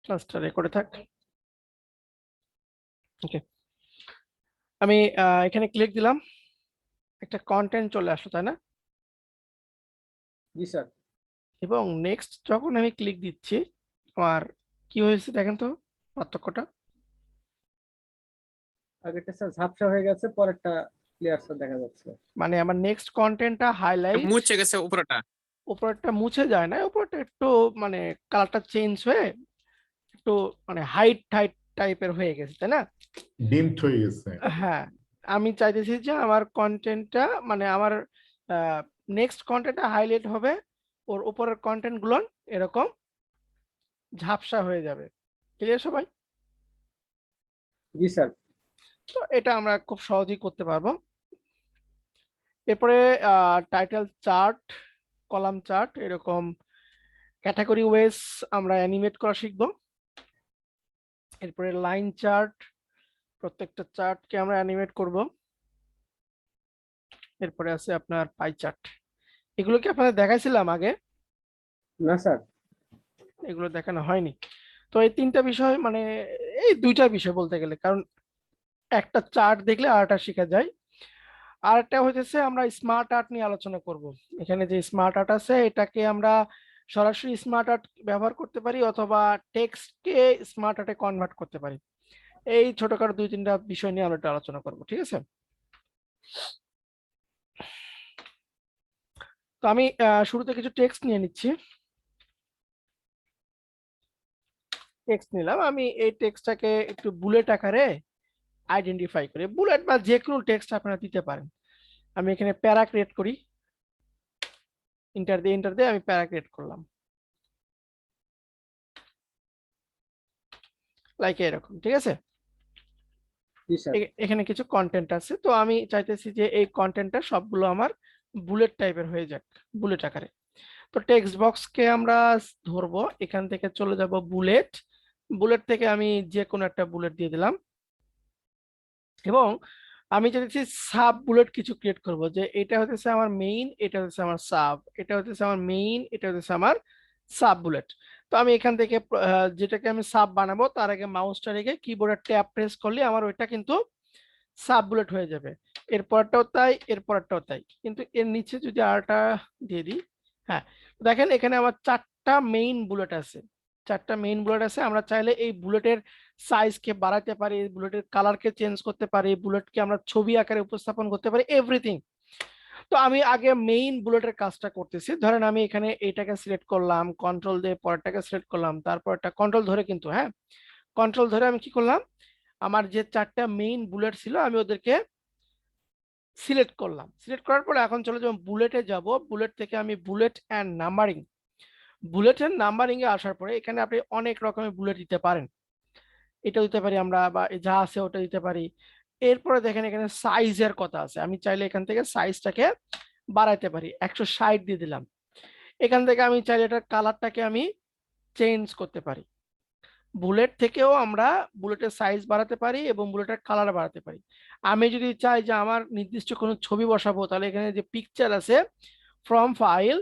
ক্লাসটা রেকর্ডে থাক। ওকে, আমি এখানে ক্লিক দিলাম, একটা কন্টেন্ট চলে আসলো, তাই না? জি স্যার। এবং নেক্সট যখন আমি ক্লিক দিচ্ছি, আমার কি হয়েছে দেখেন তো পার্থক্যটা। আগেরটা স্যার ঝাপসা হয়ে গেছে, পরেরটা ক্লিয়ার স্যার দেখা যাচ্ছে। মানে আমার নেক্সট কন্টেন্টটা হাইলাইট, মুছে গেছে উপরটা। উপরটা মুছে যায় না, উপরটা একটু মানে কালারটা চেঞ্জ হয়ে একটু মানে হাইট হাইট টাইপের হয়ে গেছে, তাই না? ডিমড হয়ে গেছে। হ্যাঁ, আমি চাইতেছি যে আমার কন্টেন্টটা মানে আমার নেক্সট কন্টেন্টটা হাইলাইট হবে, ওর উপরের কন্টেন্ট গুলো এরকম ঝাপসা হয়ে যাবে। ক্লিয়ার সবাই? জি স্যার। তো এটা আমরা খুব সহজেই করতে পারবো। এরপরে টাইটেল চার্ট, কলাম চার্ট, এরকম ক্যাটাগরি ওয়েজ আমরা অ্যানিমেট করা শিখবো। এরপরে লাইন চার্ট, প্রত্যেকটা চার্টকে আমরা অ্যানিমেট করব। এরপরে আছে আপনার পাই চার্ট, এগুলো কি আপনাদের দেখাইছিলাম আগে? না স্যার। এগুলো দেখানো হয়নি। তো এই তিনটা বিষয় মানে এই দুইটা বিষয় বলতে গেলে, কারণ একটা চার্ট দেখলে আর্টটা শেখা যায়। আর একটা হইতেছে আমরা স্মার্ট আর্ট নিয়ে আলোচনা করব। এখানে যে স্মার্ট আর্ট আছে এটাকে আমরা সরাসরি স্মার্ট আর্ট ব্যবহার করতে পারি, অথবা টেক্সটকে স্মার্ট আর্টে কনভার্ট করতে পারি। এই ছোটখাটো দুই তিনটা বিষয় নিয়ে আমরা একটু আলোচনা করব, ঠিক আছে? তো আমি শুরুতে কিছু টেক্সট নিয়ে নিচ্ছি। টেক্সট নিলাম, আমি এই টেক্সটটাকে একটু বুলেট আকারে আইডেন্টিফাই করি। বুলেট বা যে কোনো টেক্সট আপনারা দিতে পারেন। আমি এখানে প্যারা ক্রিয়েট করি, ইন্টার দিয়ে আমি প্যারা ক্রিয়েট করলাম, লাইক এরকম, ঠিক আছে? জি স্যার। এখানে কিছু কন্টেন্ট আছে, তো আমি চাইতেছি যে এই কন্টেন্টটা সবগুলো আমার বুলেট টাইপের হয়ে যাক, বুলেট আকারে। তো টেক্সট বক্সকে আমরা ধরবো, এখান থেকে চলে যাব বুলেট, বুলেট থেকে আমি যে কোনো একটা বুলেট দিয়ে দিলাম। এবং আমি চাইতেছি সাব বুলেট কিছু ক্রিয়েট করব, যে এটা হচ্ছে আমার মেইন, এটা হচ্ছে আমার সাব, এটা হচ্ছে আমার মেইন, এটা হচ্ছে আমার সাব বুলেট। তো আমি এখান থেকে যেটাকে আমি সাব বানাবো তার আগে মাউসটা রেখে কিবোর্ডের ট্যাব প্রেস করলে আমার ওইটা কিন্তু সাব বুলেট হয়ে যাবে। এরপরটাও তাই, এরপরটাও তাই, কিন্তু এর নিচে যদি আরটা দিয়ে দিই, হ্যাঁ দেখেন এখানে আমার চারটা মেইন বুলেট আছে, চারটা মেইন বুলেট আছে। আমরা চাইলে এই বুলেটের সাইজকে বাড়াতে পারি, বুলেটের কালারকে চেঞ্জ করতে পারি, বুলেটকে আমরা ছবি আকারে উপস্থাপন করতে পারি, এভরিথিং। তো আমি আগে মেইন বুলেটের কাজটা করতেছি। ধরেন আমি এখানে এইটাকে সিলেক্ট করলাম, কন্ট্রোল দিয়ে পরেরটাকে সিলেক্ট করলাম, তারপর একটা কন্ট্রোল ধরে, কিন্তু হ্যাঁ কন্ট্রোল ধরে আমি কি করলাম, আমার যে চারটা মেইন বুলেট ছিল আমি ওদেরকে সিলেক্ট করলাম। সিলেক্ট করার পরে এখন চলে যাবো বুলেটে, যাব বুলেট থেকে আমি bullet and numbering, bullet and numbering এ আসার পরে এখানে আপনি অনেক রকমের বুলেট দিতে পারেন, এটা দিতে পারি আমরা, বা যা আছে ওটা দিতে পারি। এরপরে দেখেন এখানে সাইজের কথা আছে, আমি চাইলে এখান থেকে সাইজটাকে বাড়াইতে পারি, 160 দিয়ে দিলাম। এখান থেকে আমি চাইলে এটার কালারটাকে আমি চেঞ্জ করতে পারি। বুলেট থেকেও আমরা বুলেটের সাইজ বাড়াতে পারি এবং বুলেটের কালার বাড়াতে পারি। আমি যদি চাই যে আমার নির্দিষ্ট কোনো ছবি বসাবো, তাহলে এখানে যে পিকচার আছে, ফ্রম ফাইল,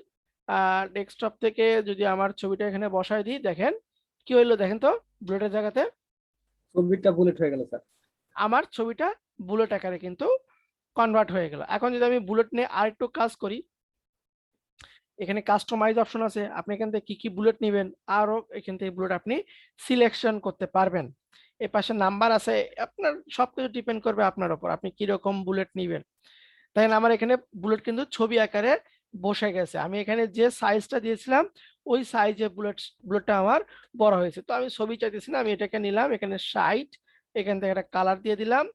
ডেস্কটপ থেকে যদি আমার ছবিটা এখানে বসাই দিই, দেখেন কি হইলো, দেখেন তো বুলেটের জায়গাতে ছবিটা বুলেট হয়ে গেল স্যার। আমার ছবিটা বুলেট আকারে কিন্তু কনভার্ট হয়ে গেল। এখন যদি আমি বুলেট নিয়ে আরেকটু কাজ করি, এখানে কাস্টমাইজ অপশন আছে, আপনি এখান থেকে কি কি বুলেট নেবেন আরো এখান থেকে বুলেট আপনি সিলেকশন করতে পারবেন। এর পাশে নাম্বার আছে, আপনার সবকিছু ডিপেন্ড করবে আপনার উপর, আপনি কি রকম বুলেট নেবেন। দেখেন আমার এখানে বুলেট কিন্তু ছবি আকারে বসে গেছে, আমি এখানে যে সাইজটা দিয়েছিলাম ওই সাইজে বুলেটটা আমার বড় হয়েছে। তো আমি ছবি চাইতেছি না, আমি এটাকে নিলাম, এখানে 60, এখান থেকে একটা কালার দিয়ে দিলাম,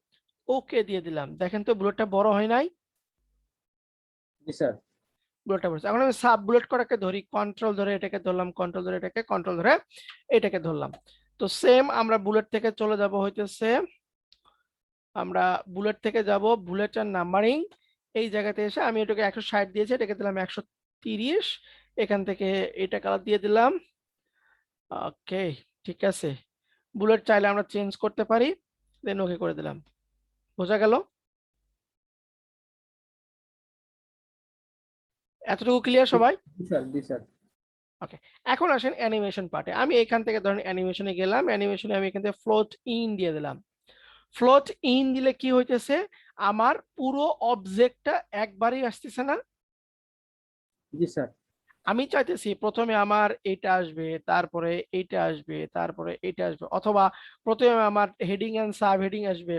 ওকে দিয়ে দিলাম। দেখেন তো বুলেটটা বড় হয় নাই? জি স্যার। বুলেটটা বসে। এখন আমি সাব বুলেট করাকে ধরি, কন্ট্রোল ধরে এটাকে ধরলাম, কন্ট্রোল ধরে এটাকে, কন্ট্রোল ধরে এটাকে ধরলাম। তো সেম আমরা বুলেট থেকে চলে যাব হইতেছে, আমরা বুলেট থেকে যাব বুলেট আর নাম্বারিং, এই জায়গাতে এসে আমি এটাকে 160 দিয়েছি, এটাকে দিলাম 130, এখান থেকে এটা কালার দিয়ে দিলাম। ওকে, ঠিক আছে। বুলেট চাইলে আমরা চেঞ্জ করতে পারি, দেন ওকে করে দিলাম। বোঝা গেল? এতটুকু ক্লিয়ার সবাই? জি স্যার। জি স্যার। ওকে, এখন আসেন অ্যানিমেশন পার্টে। আমি এখান থেকে ধরেন অ্যানিমেশনে গেলাম, অ্যানিমেশনে আমি এখান থেকে ফ্লোট ইন দিয়ে দিলাম। ফ্লোট ইন দিলে কি হইতেছে, আমার পুরো অবজেক্টটা একবারই আসতেছে না। জি স্যার। আমি চাইতেছি প্রথমে আমার এটা আসবে, তারপরে এইটা আসবে, তারপরে এটা আসবে, অথবা প্রথমে আমার হেডিং এন্ড সাব হেডিং আসবে,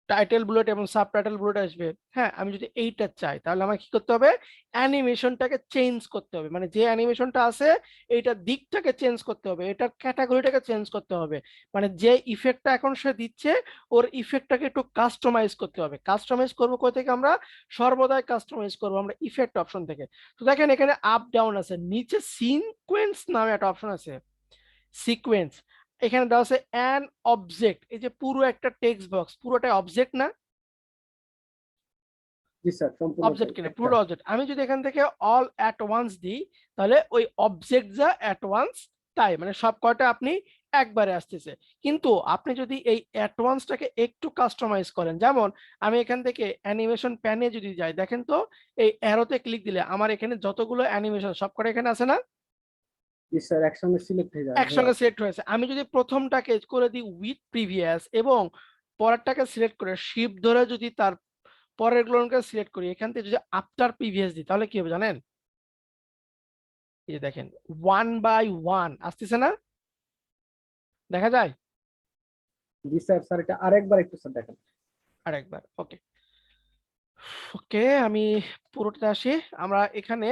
টাইটেল বুলেট এবং সাব টাইটেল বুলেট আসবে। হ্যাঁ, আমি যদি এইটা চাই তাহলে আমার কি করতে হবে, অ্যানিমেশনটাকে চেঞ্জ করতে হবে, মানে যে অ্যানিমেশনটা আছে এইটার দিকটাকে চেঞ্জ করতে হবে, এটার ক্যাটাগরিটাকে চেঞ্জ করতে হবে, মানে যে ইফেক্টটা এখন সে দিচ্ছে ওর ইফেক্টটাকে একটু কাস্টমাইজ করতে হবে। কাস্টমাইজ করবো কোথা থেকে, আমরা সর্বদাই কাস্টমাইজ করবো আমরা ইফেক্ট অপশন থেকে। তো দেখেন এখানে আপ ডাউন আছে, নিচে সিকোয়েন্স নামে একটা অপশন আছে, সিকোয়েন্স। এখানে দেওয়া আছে অ্যান অবজেক্ট, এই যে পুরো একটা টেক্সট বক্স পুরোটাই অবজেক্ট না, জি স্যার, সম্পূর্ণটাই অবজেক্ট কিনা একটা। পুরো অবজেক্ট। আমি যদি এখান থেকে অল অ্যাট ওয়ান্স দিই তাহলে ওই অবজেক্ট যা অ্যাট ওয়ান্স তাই, মানে সব কয়টা আপনি একবারে আসতেছে। কিন্তু আপনি যদি এই অ্যাট ওয়ান্সটাকে একটু কাস্টমাইজ করেন, যেমন আমি এখান থেকে অ্যানিমেশন প্যানে যদি যাই, দেখেন তো এই অ্যারোতে ক্লিক দিলে আমার এখানে যতগুলো অ্যানিমেশন সব কটা এখানে আছে না, জি স্যার, একসঙ্গে সিলেক্ট হয়ে যায়, হয়ে একসঙ্গে আছে। সিলেক্ট হয়েছে। আমি যদি প্রথমটাকে করে দিই উইথ প্রিভিয়াস এবং পরেরটাকে সিলেক্ট করে শিফট ধরে যদি তার পরের গুলোকে সিলেক্ট করি, এখান থেকে যদি আফটার প্রিভিয়াস দিই তাহলে কি হবে জানেন, এই যে দেখেন 1 by 1 আসতেছে না, দেখা যায়। জি স্যার। স্যার এটা আরেকবার একটু স্যার দেখেন। আরেকবার, ওকে ওকে, আমি পুরোটা আসি। আমরা এখানে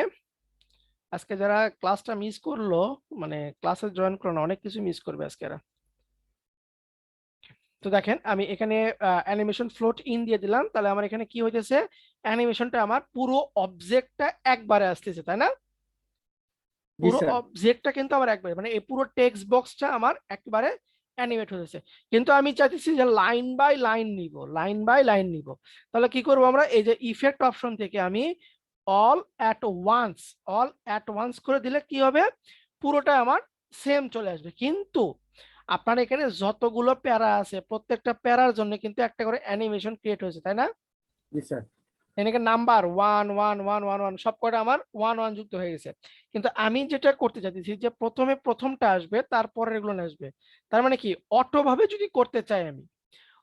আজকে যারা ক্লাসটা মিস করলো, মানে ক্লাসে জয়েন করলো না, অনেক কিছু মিস করবে আজকে এরা। তো দেখেন আমি এখানে অ্যানিমেশন ফ্লোট ইন দিয়ে দিলাম, তাহলে আমার এখানে কি হইতেছে, অ্যানিমেশনটা আমার পুরো অবজেক্টটা একবারে আসতেছে, তাই না? জি পুরো স্যার। অবজেক্টটা কিন্তু আমার একবারে, মানে এই পুরো টেক্সট বক্সটা আমার একবারে অ্যানিমেট হয়েছে। কিন্তু আমি চাইতেছি যে লাইন বাই লাইন নিব, লাইন বাই লাইন নিব। তাহলে কি করব, আমরা এই যে ইফেক্ট অপশন থেকে আমি all at once, all at once করে দিলে কি হবে, পুরোটা আমার সেম চলে আসবে। কিন্তু আপনার এখানে যতগুলো প্যারা আছে প্রত্যেকটা প্যারার জন্য কিন্তু একটা করে অ্যানিমেশন ক্রিয়েট হয়েছে, তাই না? জি স্যার। এখানে নাম্বার 1 1 1 1 1 সব কটা আমার 1 1 যুক্ত হয়ে গেছে। কিন্তু আমি যেটা করতে চাইছি যে প্রথমে প্রথমটা আসবে তারপরে এগুলো আসবে। তার মানে কি, অটো ভাবে যদি করতে চাই, আমি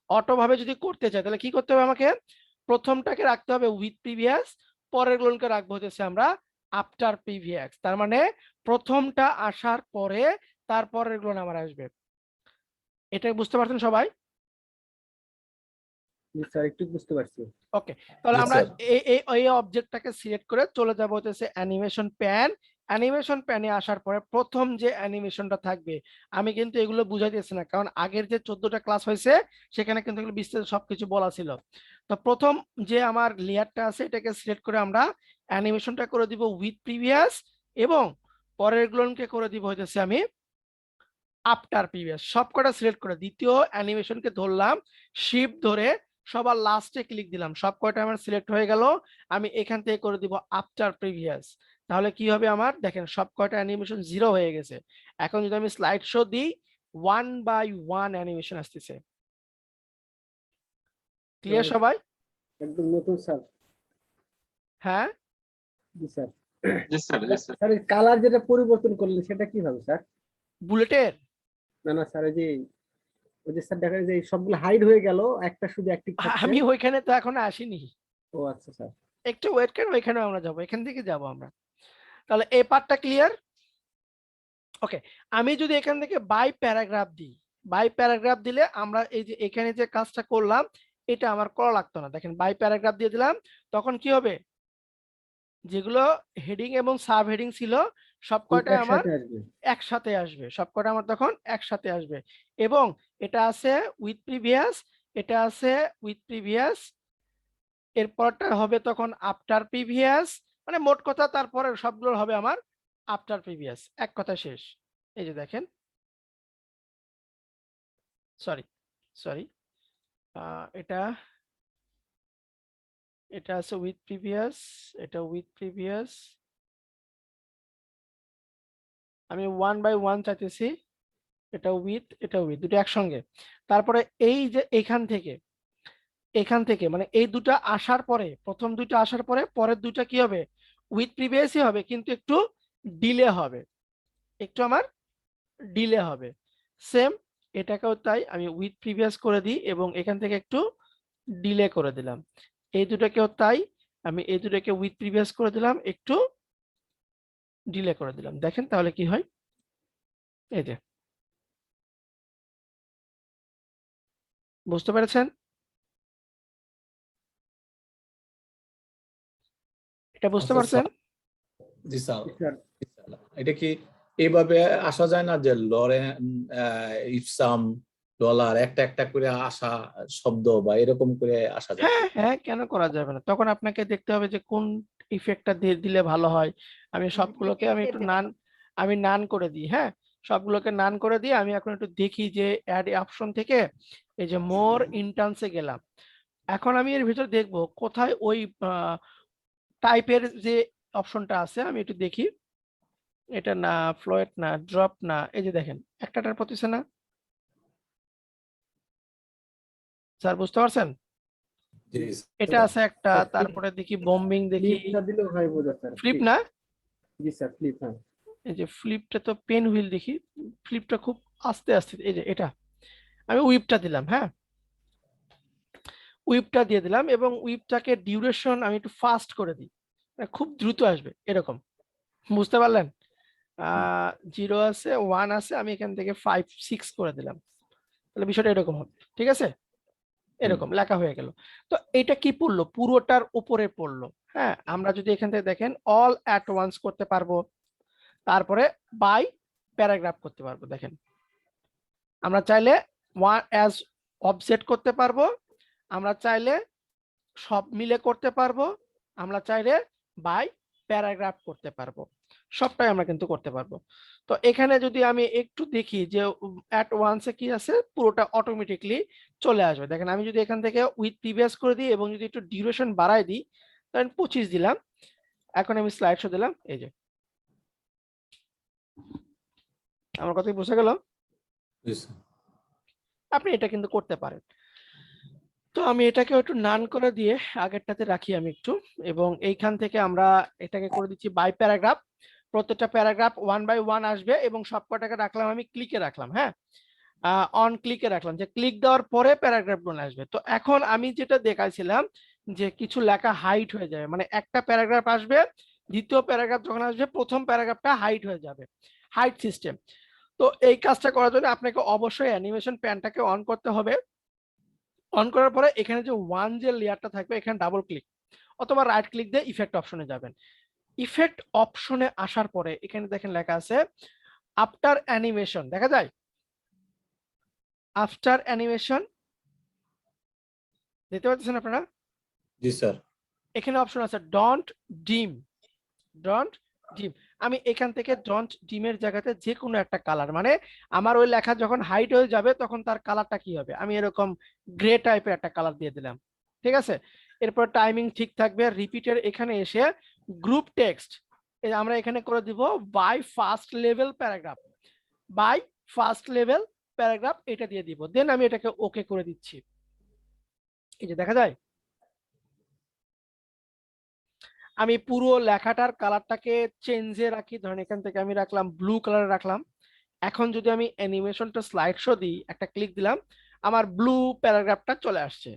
অটো ভাবে যদি করতে চাই তাহলে কি করতে হবে, আমাকে প্রথমটাকে রাখতে হবে উইথ প্রিভিয়াস, পরের গুলোকে রাখবো হচ্ছে আমরা আফটার প্রিভিয়াস। তার মানে প্রথমটা আসার পরে তারপরের গুলো আমার আসবে। এটা বুঝতে পারছেন সবাই? জি স্যার, একটু বুঝতে পারছি। ওকে, তাহলে জি আমরা স্যার। এই এই এই অবজেক্টটাকে সিলেক্ট করে চলে যাব হচ্ছে অ্যানিমেশন প্যান। অ্যানিমেশন প্যানে আসার পরে প্রথম যে অ্যানিমেশনটা থাকবে, আমি কিন্তু এগুলো বুঝাইতেছি না কারণ আগের যে 14টা ক্লাস হয়েছে সেখানে কিন্তু এগুলো বিস্তারিত সবকিছু বলা ছিল। তো প্রথম যে আমার লেয়ারটা আছে এটাকে সিলেক্ট করে আমরা অ্যানিমেশনটা করে দিব উইথ প্রিভিয়াস এবং পরের গুলোকে করে দিব হচ্ছে আমি আফটার প্রিভিয়াস। সবকটা সিলেক্ট করে দ্বিতীয় অ্যানিমেশনকে ধরলাম, শিফট ধরে সবার লাস্টে ক্লিক দিলাম, সবকটা আমার সিলেক্ট হয়ে গেল। আমি এখান থেকে করে দিব আফটার প্রিভিয়াস। তাহলে কি হবে, আমার দেখেন সবকটা অ্যানিমেশন 0 হয়ে গেছে। এখন যদি আমি স্লাইড শো দিই 1 by 1 অ্যানিমেশন আসতেছে। ক্লিয়ার সবাই? একদম নতুন স্যার। হ্যাঁ, জি স্যার। জি স্যার, জি স্যার। স্যার, এই কালার যেটা পরিবর্তন করলেন সেটা কিভাবে স্যার? বুলেটের না না স্যার, ওই যে স্যার দেখা যায় যে এই সবগুলো হাইড হয়ে গেল, একটা শুধু অ্যাক্টিভ থাকছে। আমি ওইখানে তো এখন আসিনি, ও আচ্ছা স্যার। একটু ওয়েট করেন, ওইখানে আমরা যাবো, এখান থেকে যাব আমরা। তাহলে এই পার্টটা ক্লিয়ার। ওকে, আমি যদি এখান থেকে বাই প্যারাগ্রাফ দিই, বাই প্যারাগ্রাফ দিলে আমরা এই যে এখানে যে কাজটা করলাম এটা আমার করা লাগতো না। দেখেন বাই প্যারাগ্রাফ দিয়ে দিলাম, তখন কি হবে, যেগুলো হেডিং এবং সাব হেডিং ছিল সব কয়টাই আমার একসাথে আসবে। একসাথে আসবে, সব কয়টা আমার তখন একসাথে আসবে। এবং এটা আছে উইথ প্রিভিয়াস, এটা আছে উইথ প্রিভিয়াস, এরপরটা হবে তখন আফটার প্রিভিয়াস, মানে মোট কথা তারপরে সবগুলো হবে আমার আফটার প্রিভিয়াস, এক কথা শেষ। এই যে দেখেন, সরি সরি, এটা এটা আছে উইথ প্রিভিয়াস, এটা উইথ প্রিভিয়াস, আমি 1 by 1 চাইতেছি, এটা উইথ এটা উইথ দুটো একসঙ্গে। তারপরে এই যে এখান থেকে মানে এই দুটো আসার পরে, প্রথম দুটো আসার পরে পরের দুটো কি হবে, উইথ প্রিভিয়াসই হবে কিন্তু একটু ডিলে হবে, একটু আমার ডিলে হবে। সেম এটাকেও তাই আমি উইথ প্রিভিয়াস করে দিই এবং এখান থেকে একটু ডিলে করে দিলাম। এই দুটোকেও তাই আমি এই দুটোকে উইথ প্রিভিয়াস করে দিলাম, একটু ডিলে করে দিলাম। দেখেন তাহলে কি হয়, এই যে বুঝতে পেরেছেন? এটা বুঝতে আচ্ছা পারছেন? জি স্যার, স্যার এটা কি এইভাবে আসা যায় না যে লরেন ইপসাম ডলার একটা একটা করে আসা শব্দ বা এরকম করে আসা যায়? হ্যাঁ হ্যাঁ, কেন করা যাবে না? তখন আপনাকে দেখতে হবে যে কোন ইফেক্টটা দিয়ে দিলে ভালো হয়। আমি সবগুলোকে আমি একটু নান করে দিই। হ্যাঁ, সবগুলোকে নান করে দিয়ে আমি এখন একটু দেখি যে অ্যাড অপশন থেকে এই যে মোর ইন্টার্নসে গেলাম। এখন আমি এর ভিতর দেখবো কোথায় ওই টাইপের যে অপশনটা আছে, আমি একটু দেখি। এটা না, ফ্লোয়েট না, ড্রপ না, এই যে দেখেন একটাটার পড়তেছে না। স্যার বুঝতে পারছেন? জি এটা আছে একটা, তারপরে দেখি বোম্বিং, দেখি ফ্লিপটা দিলেও হয় বোঝা স্যার। ফ্লিপ না, জি স্যার ফ্লিপ, হ্যাঁ। এই যে ফ্লিপটা তো পেন হুইল দেখি, ফ্লিপটা খুব আস্তে আস্তে, এই যে এটা আমি উইপটা দিলাম। হ্যাঁ, উইপটা দিয়ে দিলাম এবং উইপটাকে ডিউরেশন আমি একটু ফাস্ট করে দিই, মানে খুব দ্রুত আসবে এরকম। বুঝতে পারলেন? 0 আছে, 1 আছে, আমি এখান থেকে 5 6 করে দিলাম। তাহলে বিষয়টা এরকম হবে, ঠিক আছে? এরকম লেখা হয়ে গেল। তো এটা কি পড়লো? পুরোটার উপরে পড়লো। হ্যাঁ, আমরা যদি এখান থেকে দেখেন অল অ্যাট ওয়ান্স করতে পারবো, তারপরে বাই প্যারাগ্রাফ করতে পারবো। দেখেন আমরা চাইলে ওয়ান অ্যাজ অবজেক্ট করতে পারবো, আমরা চাইলে সব মিলে করতে পারবো, আমরা চাইলে বাই প্যারাগ্রাফ করতে পারবো, সবটাই আমরা কিন্তু করতে পারবো। তো এখানে যদি আমি একটু দেখি যে অ্যাট ওয়ান্সে কি আছে, পুরোটা অটোমেটিকলি চলে আসবে। দেখেন আমি যদি এখান থেকে উইথ প্রিভিয়াস করে দিই এবং যদি একটু ডিউরেশন বাড়াই দিই, ধরেন 25 দিলাম, এখন আমি স্লাইড শো দিলাম, এই যে আমার কথা কি বোঝা গেল? জি স্যার। আপনি এটা কিন্তু করতে পারেন। তো আমি এটাকে একটু নান করে দিয়ে আগেরটাতে রাখি আমি একটু, এবং এইখান থেকে আমরা এটাকে করে দিচ্ছি বাই প্যারাগ্রাফ। প্রত্যেকটা প্যারাগ্রাফ 1 বাই 1 আসবে এবং সবকটাকে রাখলাম আমি ক্লিকে রাখলাম। হ্যাঁ, অন ক্লিকে রাখলাম, যে ক্লিক দেওয়ার পরে প্যারাগ্রাফ গুলো আসবে। তো এখন আমি যেটা দেখাইছিলাম যে কিছু লেখা হাইট হয়ে যাবে, মানে একটা প্যারাগ্রাফ আসবে, দ্বিতীয় প্যারাগ্রাফ যখন আসবে প্রথম প্যারাগ্রাফটা হাইট হয়ে যাবে, হাইট সিস্টেম। তো এই কাজটা করার জন্য আপনাকে অবশ্যই অ্যানিমেশন প্যানটাকে অন করতে হবে। অন করার পরে এখানে যে ওয়ান যে লেয়ারটা থাকবে, এখানে ডাবল ক্লিক অথবা রাইট ক্লিক দিয়ে ইফেক্ট অপশনে যাবেন। ইফেক্ট অপশনে আসার পরে এখানে দেখেন লেখা আছে আফটার অ্যানিমেশন, দেখা যায় আফটার অ্যানিমেশন, দেখতে পাচ্ছেন আপনারা? জি স্যার। এখানে অপশন আছে ডন্ট ডিম, ডন্ট ডিম। আমি এখান থেকে ডন্ট ডিমের জায়গাতে যে কোনো একটা কালার, মানে আমার ওই লেখা যখন হাইট হয়ে যাবে তখন তার কালারটা কি হবে, আমি এরকম গ্রে টাইপের একটা কালার দিয়ে দিলাম। ঠিক আছে, এরপর টাইমিং ঠিক থাকবে। রিপিটের এখানে এসে গ্রুপ টেক্সট আমরা এখানে করে দিব by first level paragraph, by first level paragraph এটা দিয়ে দিব। দেন আমি এটাকে ওকে করে দিচ্ছি। এই যে দেখা যায় আমি পুরো লেখাটার কালারটাকে চেঞ্জে রাখি, ধরেন এখান থেকে আমি রাখলাম ব্লু কালার রাখলাম। এখন যদি আমি অ্যানিমেশনটা স্লাইড শো দিই, একটা ক্লিক দিলাম, আমার ব্লু প্যারাগ্রাফটা চলে আসছে।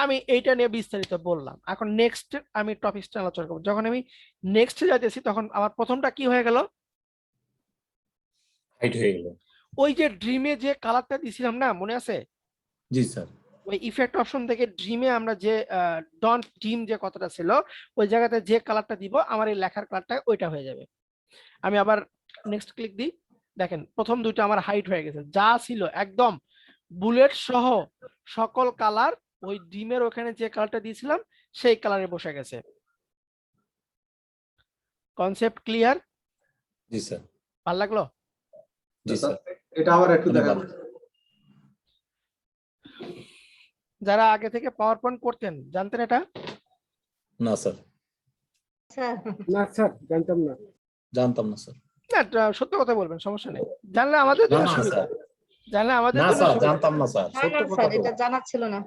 আমি এইটা নিয়ে বিস্তারিত বললাম। এখন নেক্সট আমি টপিকটা আলোচনা করব। যখন আমি নেক্সট যাইতেছি তখন আমার প্রথমটা কি হয়ে গেল, হাইট হয়ে গেল। ওই যে ড্রিমে যে কালারটা দিছিলাম না, মনে আছে? জি স্যার। ওই ইফেক্ট অপশন থেকে ড্রিমে আমরা যে ডন্ট ড্রিম যে কথাটা ছিল, ওই জায়গাতে যে কালারটা দিব আমার এই লেখার কালারটা ওইটা হয়ে যাবে। আমি আবার নেক্সট ক্লিক দিই, দেখেন প্রথম দুইটা আমার হাইট হয়ে গেছে, যা ছিল একদম বুলেট সহ সকল কালার ওই ডিমের ওখানে যে কালারটা দিয়েছিলাম সেই কালারে বসে গেছে। Concept clear? জি স্যার। ভালো লাগলো? জি স্যার। এটা আবার একটু দেখান। যারা আগে থেকে পাওয়ার পয়েন্ট করতেন জানতেন এটা? না স্যার। না স্যার, জানতাম না। জানতাম না স্যার। না, সত্য কথা বলবেন, সমস্যা নেই, জানলে আমাদের না জন্য না সুবিধা, স্যার। জানলে আমাদের না জন্য স্যার, সুবিধা। জানতাম না স্যার, না সত্য না কথা স্যার, তো। এটা জানা ছিল না।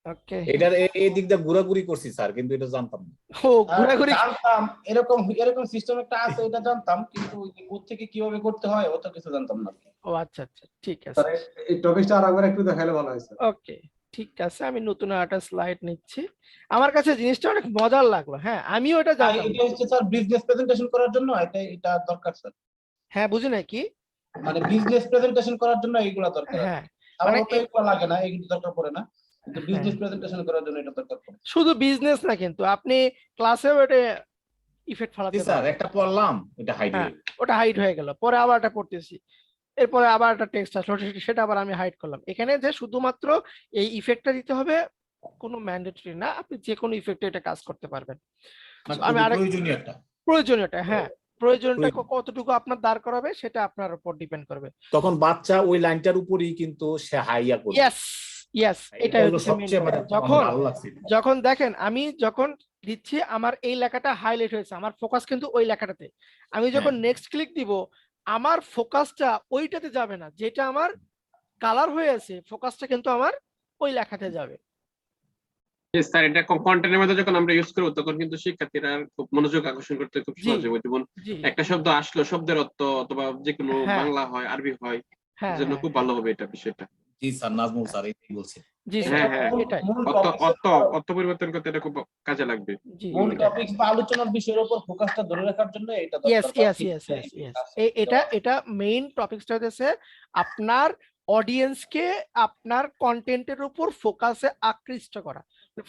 ওকে। এটার এই দিক দিয়ে ঘোরাঘুরি করছি স্যার, কিন্তু এটা জানতাম না। ও ঘোরাঘুরি। জানতাম এরকম এরকম সিস্টেম একটা আছে, এটা জানতাম, কিন্তু কোত্থেকে কিভাবে করতে হয় অত কিছু জানতাম না। ও আচ্ছা আচ্ছা, ঠিক আছে। স্যার এই টপিকটা আরেকবার একটু দেখালে ভালো হয় স্যার। ওকে, ঠিক আছে, আমি নতুন একটা স্লাইড নিচ্ছি। আমার কাছে জিনিসটা অনেক মজার লাগলো, হ্যাঁ আমিও এটা জানতাম না। এটা হচ্ছে স্যার বিজনেস প্রেজেন্টেশন করার জন্য এটা দরকার স্যার। হ্যাঁ বুঝি নাকি। মানে বিজনেস প্রেজেন্টেশন করার জন্য এইগুলা দরকার। হ্যাঁ আমার মানে তো এগুলো লাগে না, এগুলো দরকার পড়ে না, কিন্তু হ্যাঁ, বিজনেস প্রেজেন্টেশন করার জন্য এটা দরকার পড়ে। শুধু বিজনেস না, কিন্তু আপনি ক্লাসেও এটা ইফেক্ট জি ফলাতে স্যার, পারেন। একটা পড়লাম, এটা হাইড হ্যাঁ, হয়ে গেল। ওটা হাইড হয়ে গেল, পরে আবার এটা পড়তেছি, এরপরে আবার একটা টেক্সট আসলো, সেটা আবার আমি হাইড করলাম। এখানে যে শুধুমাত্র এই ইফেক্টটা দিতে হবে কোনো ম্যান্ডেটরি না, আপনি যে কোনো ইফেক্টে এটা কাজ করতে পারবেন। মানে আমি খুবই আরেক প্রয়োজনীয় একটা। প্রয়োজনীয়টা, হ্যাঁ প্রয়োজনটা প্রয়োজন। কতটুকু আপনার দাঁড় করাবে সেটা আপনার উপর ডিপেন্ড করবে। তখন বাচ্চা ওই লাইনটার উপরই কিন্তু সে হাইয়া করবে। ইয়েস ইয়েস, এটা এটাই হলো হচ্ছে main সবচেয়ে point। মানে যখন আমার ভালো লাগছে। যখন দেখেন আমি যখন দিচ্ছি আমার এই লেখাটা হাইলাইট হয়েছে, আমার ফোকাস কিন্তু ওই লেখাটাতে, আমি যখন নেক্সট ক্লিক দিব আমার ফোকাসটা ওইটাতে যাবে না, যেটা আমার কালার হয়ে আছে, ফোকাসটা কিন্তু আমার ওই লেখাতে যাবে। স্যার এটা কন্টেন্টের মধ্যে যখন আমরা ইউজ করব তখন কিন্তু শিক্ষার্থীরা খুব মনোযোগ আকর্ষণ করতে খুব জি, সহজ হবে। যেমন জি, একটা শব্দ আসলো, শব্দের অর্থ অথবা যে কোনো হ্যাঁ, বাংলা হয় আরবি হয়, হ্যাঁ, এর জন্য হ্যাঁ, খুব ভালো হবে এটা বিষয়টা। জি স্যার, নাজমুল স্যার এটাই বলছে। জি হ্যাঁ, স্যার, হ্যাঁ, এটাই, মূল অর্থ topics অর্থ এর- অর্থ পরিবর্তন করতে এটা খুব কাজে লাগবে। জি, মূল এটাই। টপিকস বা আলোচনার বিষয়ের উপর ফোকাসটা ধরে রাখার জন্য এটা ইয়েস দরকার। ইয়েস ইয়েস ইয়েস ইয়েস, এটা মেইন টপিকসটা হচ্ছে আপনার অডিয়েন্সকে আপনার কন্টেন্টের উপর ফোকাসে আকৃষ্ট করা,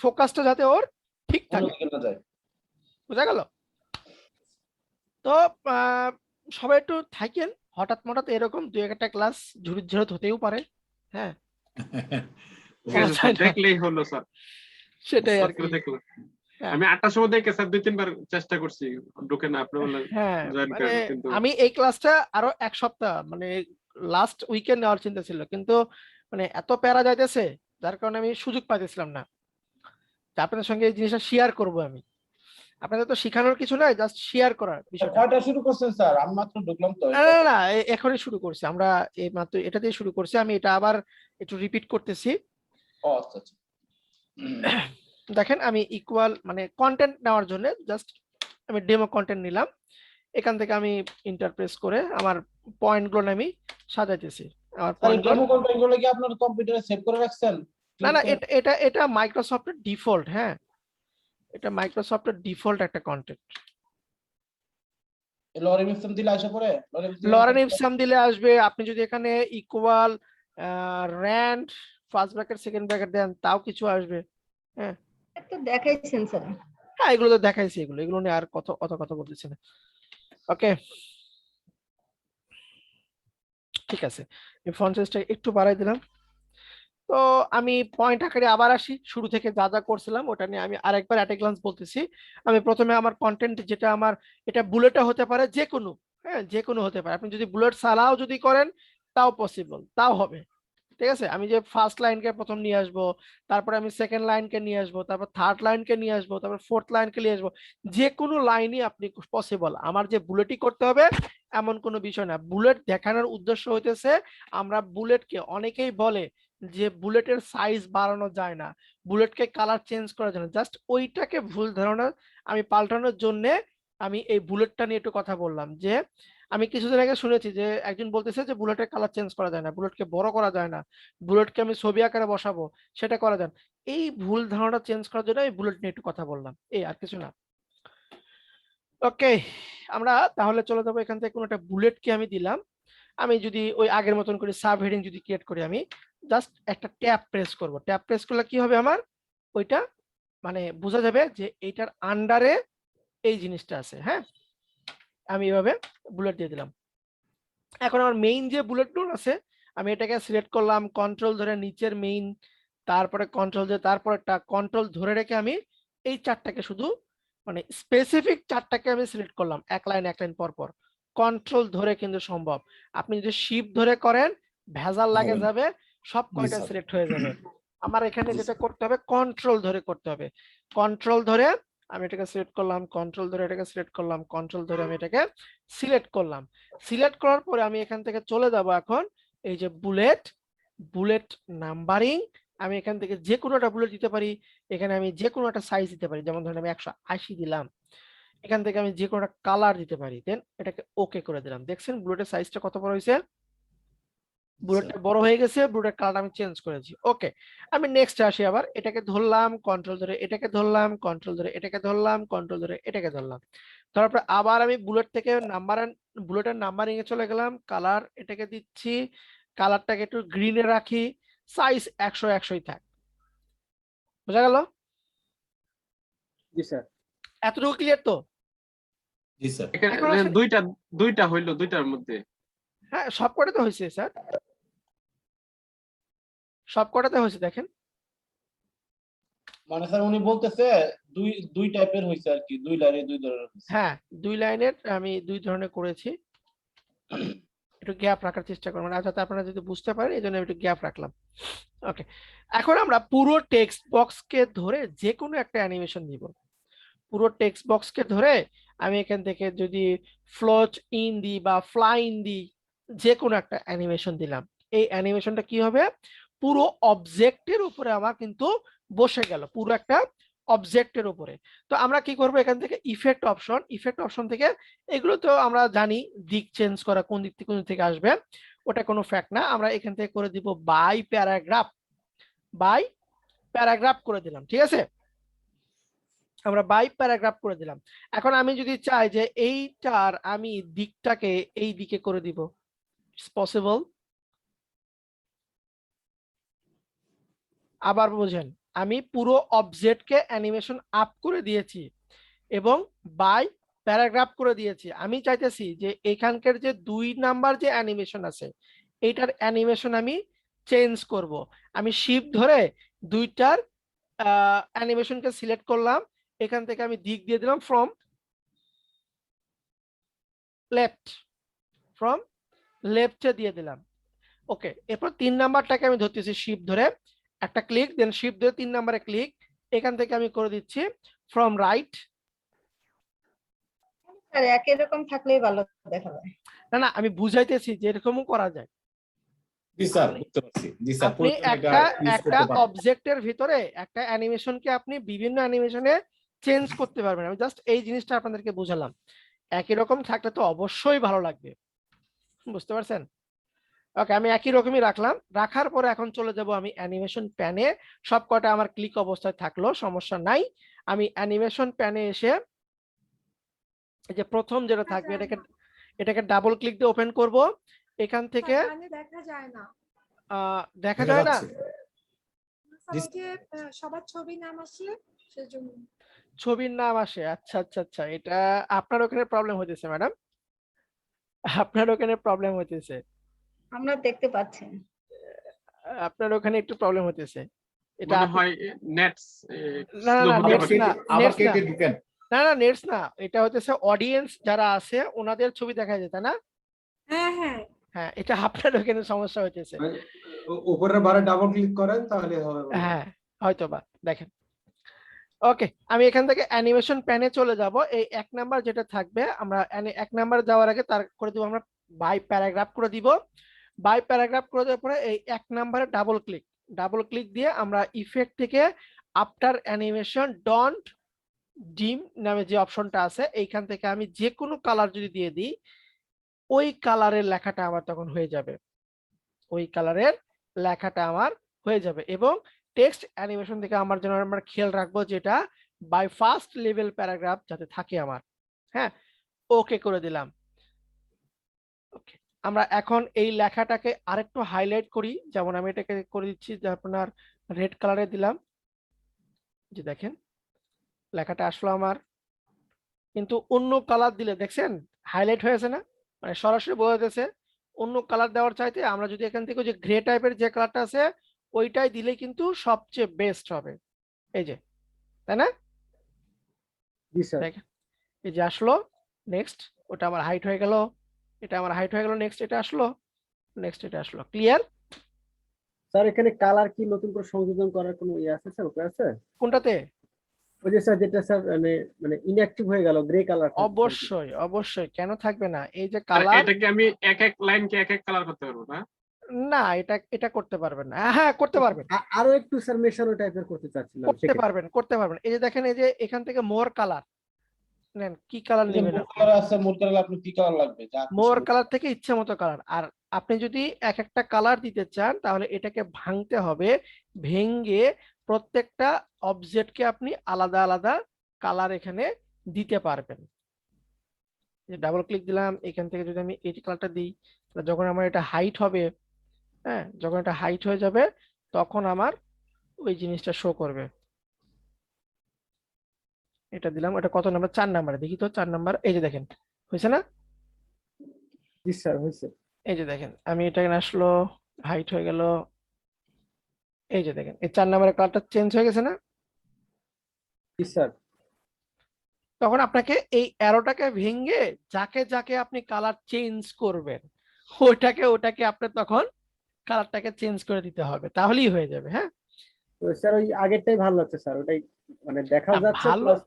ফোকাসটা যাতে ওর ঠিক থাকে, অন্যদিকে না যায়। বুঝা গেল? তো সবাই একটু থাকেন, হঠাৎ মঠাৎ এরকম দুই একটা ক্লাস ঝুড়ি ঝড় হতেও পারে, হ্যাঁ ঠিক আছে স্যার, দেখলেই হলো স্যার, সেটাই আর শর্ট কি। করে দেখলো। হ্যাঁ। আমি 8টার সময় দেখে স্যার 2-3 বার চেষ্টা করছি, ঢুকে না, আপনি বললেন হ্যাঁ জয়েন মানে করেন, কিন্তু আমি এই ক্লাসটা আরো এক সপ্তাহ মানে লাস্ট উইকেন্ড নেওয়ার চিন্তা ছিল, কিন্তু মানে এত প্যারা যাইতেছে যার কারণে আমি সুযোগ পাইতেছিলাম না যে আপনাদের সঙ্গে এই জিনিসটা শেয়ার করব। আমি আপনাদের তো শেখানোর কিছু নাই, জাস্ট শেয়ার করার বিষয়টা। কয়টা শুরু করছেন স্যার? আমি মাত্র ঢুকলাম তো। না না না, এখনই শুরু করছি আমরা, এই মাত্র এটা দিয়ে শুরু করছি, আমি এটা আবার একটু রিপিট করতেছি। ও আচ্ছা আচ্ছা। দেখেন আমি ইকুয়াল মানে কন্টেন্ট নেওয়ার জন্য জাস্ট আমি ডেমো কন্টেন্ট নিলাম, এখান থেকে আমি ইন্টারপ্রেস করে আমার পয়েন্টগুলো আমি সাজাইতেছি। আমার স্যার এই পয়েন্টগুলো, ডেমো কন্টেন্টগুলো কি আপনার কম্পিউটারে সেভ করে রাখছেন? না না এটা এটা এটা মাইক্রোসফটের ডিফল্ট, হ্যাঁ এটা মাইক্রোসফটের ডিফল্ট একটা কন্টেন্ট। লরেন ইপসন দিলে আসে পড়ে? লরেন ইপসাম দিলে আসবে, আপনি যদি এখানে equal rand first bracket second bracket then তাও কিছু আসবে। হ্যাঁ একটা দেখাইছেন স্যার। হ্যাঁ এগুলো তো দেখাইছি, এগুলো নিয়ে আর অত কথা বলতেছি না। ওকে ঠিক আছে, এই ফন্ট সাইজটা একটু বাড়াই দিলাম। তো আমি পয়েন্ট আকারে আবার আসি, শুরু থেকে যা যা করছিলাম ওটা নিয়ে আমি আরেকবার অ্যাট এ গ্লান্স বলতেছি। আমি প্রথমে আমার কন্টেন্ট যেটা আমার, এটা বুলেটও হতে পারে, যে কোনো, হ্যাঁ যে কোনো হতে পারে, আপনি যদি বুলেট ছাড়াও যদি করেন তাও পসিবল, তাও হবে, ঠিক আছে। আমি যে ফার্স্ট লাইনকে প্রথম নিয়ে আসবো, তারপরে আমি সেকেন্ড লাইনকে নিয়ে আসবো, তারপর থার্ড লাইনকে নিয়ে আসবো, তারপর ফোর্থ লাইনকে নিয়ে আসবো, যে কোনো লাইনই আপনি পসিবল। আমার যে বুলেটই করতে হবে এমন কোনো বিষয় না। বুলেট দেখানোর উদ্দেশ্য হইতেছে আমরা বুলেটকে, অনেকেই বলে যে বুলেটের সাইজ বাড়ানো যায় না, বুলেটকে কালার চেঞ্জ করা যায় না, জাস্ট ওইটাকে ভুল ধারণা আমি পাল্টানোর জন্য আমি এই বুলেটটা নিয়ে একটু কথা বললাম। যে আমি কিছুদিন আগে শুনেছি যে একজন বলতেছে যে বুলেটের কালার চেঞ্জ করা যায় না, বুলেটকে বড় করা যায় না, বুলেটকে আমি ছবি আকারে বসাবো, সেটা করা যায় না। এই ভুল ধারণাটা চেঞ্জ করার জন্য আমি বুলেট নিয়ে একটু কথা বললাম, এই আর কিছু না। ওকে আমরা তাহলে চলে যাবো, এখান থেকে কোনো একটা বুলেটকে আমি দিলাম। আমি যদি ওই আগের মতন করে সাব হেডিং যদি ক্রিয়েট করি, আমি জাস্ট একটা ট্যাব প্রেস করব, ট্যাব প্রেস করলে কি হবে আমার ওইটা মানে বোঝা যাবে যে এইটার আন্ডারে এই জিনিসটা আছে। হ্যাঁ আমি এভাবে বুলেট দিয়ে দিলাম। এখন আমার মেইন যে বুলেট নোড আছে আমি এটাকে সিলেক্ট করলাম, কন্ট্রোল ধরে নিচের মেইন, তারপরে কন্ট্রোল দিয়ে তারপরেরটা, কন্ট্রোল ধরে রেখে আমি এই চারটাকে শুধু মানে স্পেসিফিক চারটাকে আমি সিলেক্ট করলাম এক লাইন পর পর। কন্ট্রোল ধরে কিন্তু সম্ভব, আপনি যদি শিফট ধরে করেন ভেজাল লাগে যাবে, সব কয়টা স্যার। সিলেক্ট হয়ে যাবে। আমার এখানে যেটা করতে হবে কন্ট্রোল ধরে করতে হবে, কন্ট্রোল ধরে আমি এটাকে সিলেক্ট করলাম, কন্ট্রোল ধরে এটাকে সিলেক্ট করলাম, কন্ট্রোল ধরে আমি এটাকে সিলেক্ট করলাম। সিলেক্ট করার পরে আমি এখান থেকে চলে যাব এখন এই যে বুলেট, বুলেট নাম্বারিং, আমি এখান থেকে যে কোনো একটা বুলেট দিতে পারি, এখানে আমি যে কোনো একটা সাইজ দিতে পারি, যেমন ধরেন আমি 180 দিলাম, এখান থেকে আমি যে কোনো একটা কালার দিতে পারি, দেন এটাকে ওকে করে দিলাম। দেখছেন বুলেটের সাইজটা কত বড় হয়েছে, বুলেটটা বড় হয়ে গেছে, বুলেটের কালার আমি চেঞ্জ করেছি। ওকে, আমি নেক্সট আসি, আবার এটাকে ধরলাম কন্ট্রোল ধরে, এটাকে ধরলাম কন্ট্রোল ধরে, এটাকে ধরলাম কন্ট্রোল ধরে, এটাকে ধরলাম। তারপর আবার আমি বুলেট থেকে বুলেটের নাম্বারিং এ চলে গেলাম, কালার এটাকে দিচ্ছি, কালারটাকে একটু গ্রিনে রাখি, সাইজ 100 থাক। বোঝা গেল? জি স্যার। এতটুকু ক্লিয়ার তো? জি স্যার। এখানে এখন আসলে- দুইটা হইলো, দুইটার মধ্যে হ্যাঁ, সবকটাতে হয়েছে স্যার, সবকটাতে হয়েছে, দেখেন। মানে স্যার উনি বলতেছে দুই টাইপের হয়েছে আর কি, দুই লাইনে দুই ধরনের হয়েছে। হ্যাঁ, 2 লাইনের আমি 2 ধরনের করেছি। একটু গ্যাপ রাখার চেষ্টা করবেন, যাতে আপনারা যদি বুঝতে পারেন, এই জন্য আমি একটু গ্যাপ রাখলাম। ওকে, এখন আমরা পুরো টেক্সট বক্সকে ধরে যে কোনো একটা অ্যানিমেশন দিব। পুরো টেক্সট বক্সকে ধরে আমি এখান থেকে যদি ফ্লোট ইন দিই বা ফ্লাই ইন দিই, যে কোনো একটা অ্যানিমেশন দিলাম, এই অ্যানিমেশনটা কি হবে, পুরো অবজেক্টের উপরে আমার কিন্তু বসে গেল, পুরো একটা অবজেক্টের উপরে। তো আমরা কি করব, এখান থেকে ইফেক্ট অপশন থেকে, এগুলো তো আমরা জানি দিক চেঞ্জ করা, কোন দিক থেকে কোন দিক থেকে আসবে, ওটা কোনো ফ্যাক্ট না। আমরা এখান থেকে করে দিব বাই প্যারাগ্রাফ করে দিলাম, ঠিক আছে? আমরা বাই প্যারাগ্রাফ করে দিলাম। এখন আমি যদি চাই যে এইটার আমি দিকটাকে এই দিকে করে দিব, ইটস পসিবল। আবার বুঝেন, আমি পুরো অবজেক্টকে অ্যানিমেশন আপ করে দিয়েছি এবং বাই প্যারাগ্রাফ করে দিয়েছি। আমি চাইতেছি যে এখানকার যে 2 নাম্বার যে অ্যানিমেশন আছে, এইটার অ্যানিমেশন আমি চেঞ্জ করব। আমি শিফট ধরে দুইটার অ্যানিমেশনকে সিলেক্ট করলাম, এখান থেকে আমি দিক দিয়ে দিলাম ফ্রম লেফটে দিয়ে দিলাম। ওকে, এরপর 3 নাম্বারটাকে আমি ধরতেছি শিফট ধরে, একটা ক্লিক, দেন শিফট ধরে 3 নাম্বারে ক্লিক, এখান থেকে আমি করে দিচ্ছি ফ্রম রাইট। স্যার একই রকম থাকলেই ভালো দেখা যায়। না, আমি বুঝাইতেছি যে এরকমও করা যায়। জি স্যার, বুঝতে পারছি। জি স্যার, আপনি প্রয়োজনে এটা ইউজ একটা করতে পারেন। অবজেক্টের ভিতরে একটা অ্যানিমেশনকে আপনি বিভিন্ন অ্যানিমেশনে চেঞ্জ করতে পারবেন। আমি জাস্ট এই জিনিসটা আপনাদেরকে বুঝালাম। একই রকম থাকলে তো অবশ্যই ভালো লাগবে, বুঝতে পারছেন? ওকে, আমি একই রকমই রাখলাম। রাখার পরে এখন চলে যাব আমি অ্যানিমেশন প্যানে। সবকটা আমার ক্লিক অবস্থায় থাকলো, সমস্যা নাই। আমি অ্যানিমেশন প্যানে এসে এই যে প্রথম যেটা থাকবে, এটাকে ডাবল ক্লিক দিয়ে ওপেন করব। এখান থেকে দেখা যায় না, দেখা যায় না, জি ওই যে সবার ছবি নাম আসে সেজন্য। ছবির নাম আসে। আচ্ছা, এটা আপনার ওখানে প্রবলেম হইতেছে ম্যাডাম, আপনার ওখানে প্রবলেম হইতেছে, আমরা দেখতে পাচ্ছি। আপনার ওখানে একটু প্রবলেম হইতেছে। এটা মনে হয় নেটস না, স্লো হতে নেটস পারে। না, আবার নেটস না, কেটে ঢুকেন। না, নেটস না, এটা হইতেছে অডিয়েন্স যারা আছে ওনাদের ছবি দেখা যায়, তাই না? হ্যাঁ, হ্যাঁ, এটা আপনার ওখানে সমস্যা হইতেছে। উপরের বারে ডাবল ক্লিক করেন তাহলে হবে মনে হয়। হ্যাঁ, হয়তোবা। দেখেন, ওকে, আমি এখান থেকে অ্যানিমেশন প্যানে চলে যাব। এই 1 নাম্বার যেটা থাকবে, আমরা 1 নাম্বার যাওয়ার আগে তার করে দিব আমরা বাই প্যারাগ্রাফ করে দিব। বাই প্যারাগ্রাফ করে দেওয়ার পরে এই 1 নাম্বারে ডাবল ক্লিক দিয়ে আমরা ইফেক্ট থেকে আফটার অ্যানিমেশন ডন্ট ডিম নামে যে অপশনটা আছে, এইখান থেকে আমি যে কোনো কালার যদি দিয়ে দিই, ওই কালারের লেখাটা আমার তখন হয়ে যাবে, এবং টেক্সট অ্যানিমেশন থেকে আমার জন্য আমরা খেয়াল রাখবো যেটা বাই ফার্স্ট লেভেল প্যারাগ্রাফ যাতে থাকে আমার। হ্যাঁ, ওকে করে দিলাম। ওকে, আমরা এখন এই লেখাটাকে আরেকটু হাইলাইট করি, যেমন আমি এটাকে করে দিচ্ছি যে আপনার রেড কালারে দিলাম, যে দেখেন লেখাটা আসলো আমার, কিন্তু অন্য কালার দিলে দেখছেন হাইলাইট হয়েছে না, মানে সরাসরি বোঝা যাচ্ছে। অন্য কালার দেওয়ার চাইতে আমরা যদি এখান থেকে যে গ্রে টাইপের যে কালারটা আছে ওইটাই দিলে কিন্তু সবচেয়ে বেস্ট হবে, এই যে, তাই না? জি স্যার। দেখেন, এই যে আসলো, নেক্সট ওটা আমার হাইট হয়ে গেল, এটা আমার হাইট হয়ে গেল, নেক্সট এটা আসলো, ক্লিয়ার? স্যার এখানে কালার কি নতুন করে সংযোজন করার কোনো ইয়ে আছে স্যার, উপায় আছে? কোনটাতে? ওই যে স্যার যেটা স্যার মানে ইনঅ্যাক্টিভ হয়ে গেল, গ্রে কালার। অবশ্যই, কেন থাকবে না, এই যে আর কালার, এটা কি আমি এক এক লাইন কে এক এক কালার করতে পারবো না? না, এটা এটা করতে পারবেন না। হ্যাঁ, করতে পারবেন, আরো একটু স্যার মেশানো টাইপের করতে চাচ্ছিলাম করতে সেক্ষেত্রে। পারবেন, করতে পারবেন। এই যে দেখেন, এই যে এখান থেকে মোর কালার নেন, কি কালার এই যে নেবেন মোট আপনি? কালার আছে, মোট কালার আপনি কি কালার লাগবে যা খুশি মোর বলতে কালার পারেন। থেকে ইচ্ছে মতো কালার। আর আপনি যদি এক একটা কালার দিতে চান তাহলে এটাকে ভাঙতে হবে, ভেঙে প্রত্যেকটা অবজেক্টকে আপনি আলাদা আলাদা কালার এখানে দিতে পারবেন। ডাবল ক্লিক দিলাম, এখান থেকে যদি আমি এই কালারটা দিই, তাহলে যখন আমার এটা হাইট হবে, হ্যাঁ, যখন এটা হাইট হয়ে যাবে তখন আমার ওই জিনিসটা শো করবে। এটা দিলাম, এটা কত নাম্বার? 4 নাম্বার, দেখি তো 4 নাম্বার। এই যে দেখেন, হয়েছে না? জি স্যার, হয়েছে। এই যে দেখেন, আমি এটা এখানে আসলো, হাইট হয়ে গেল। এই যে দেখেন, এই 4 নাম্বারের কালারটা চেঞ্জ হয়ে গেছে না? জি স্যার। তখন আপনাকে এই অ্যারোটাকে ভেঙে যাকে যাকে আপনি কালার চেঞ্জ করবেন, ওটাকে আপনি তখন কালারটাকে চেঞ্জ করে দিতে হবে, তাহলেই হয়ে যাবে। হ্যাঁ, তো স্যার ওই আগেরটাই ভালো লাগছে স্যার, ওটাই মানে দেখাও না, যাচ্ছে ভালো, প্লাস।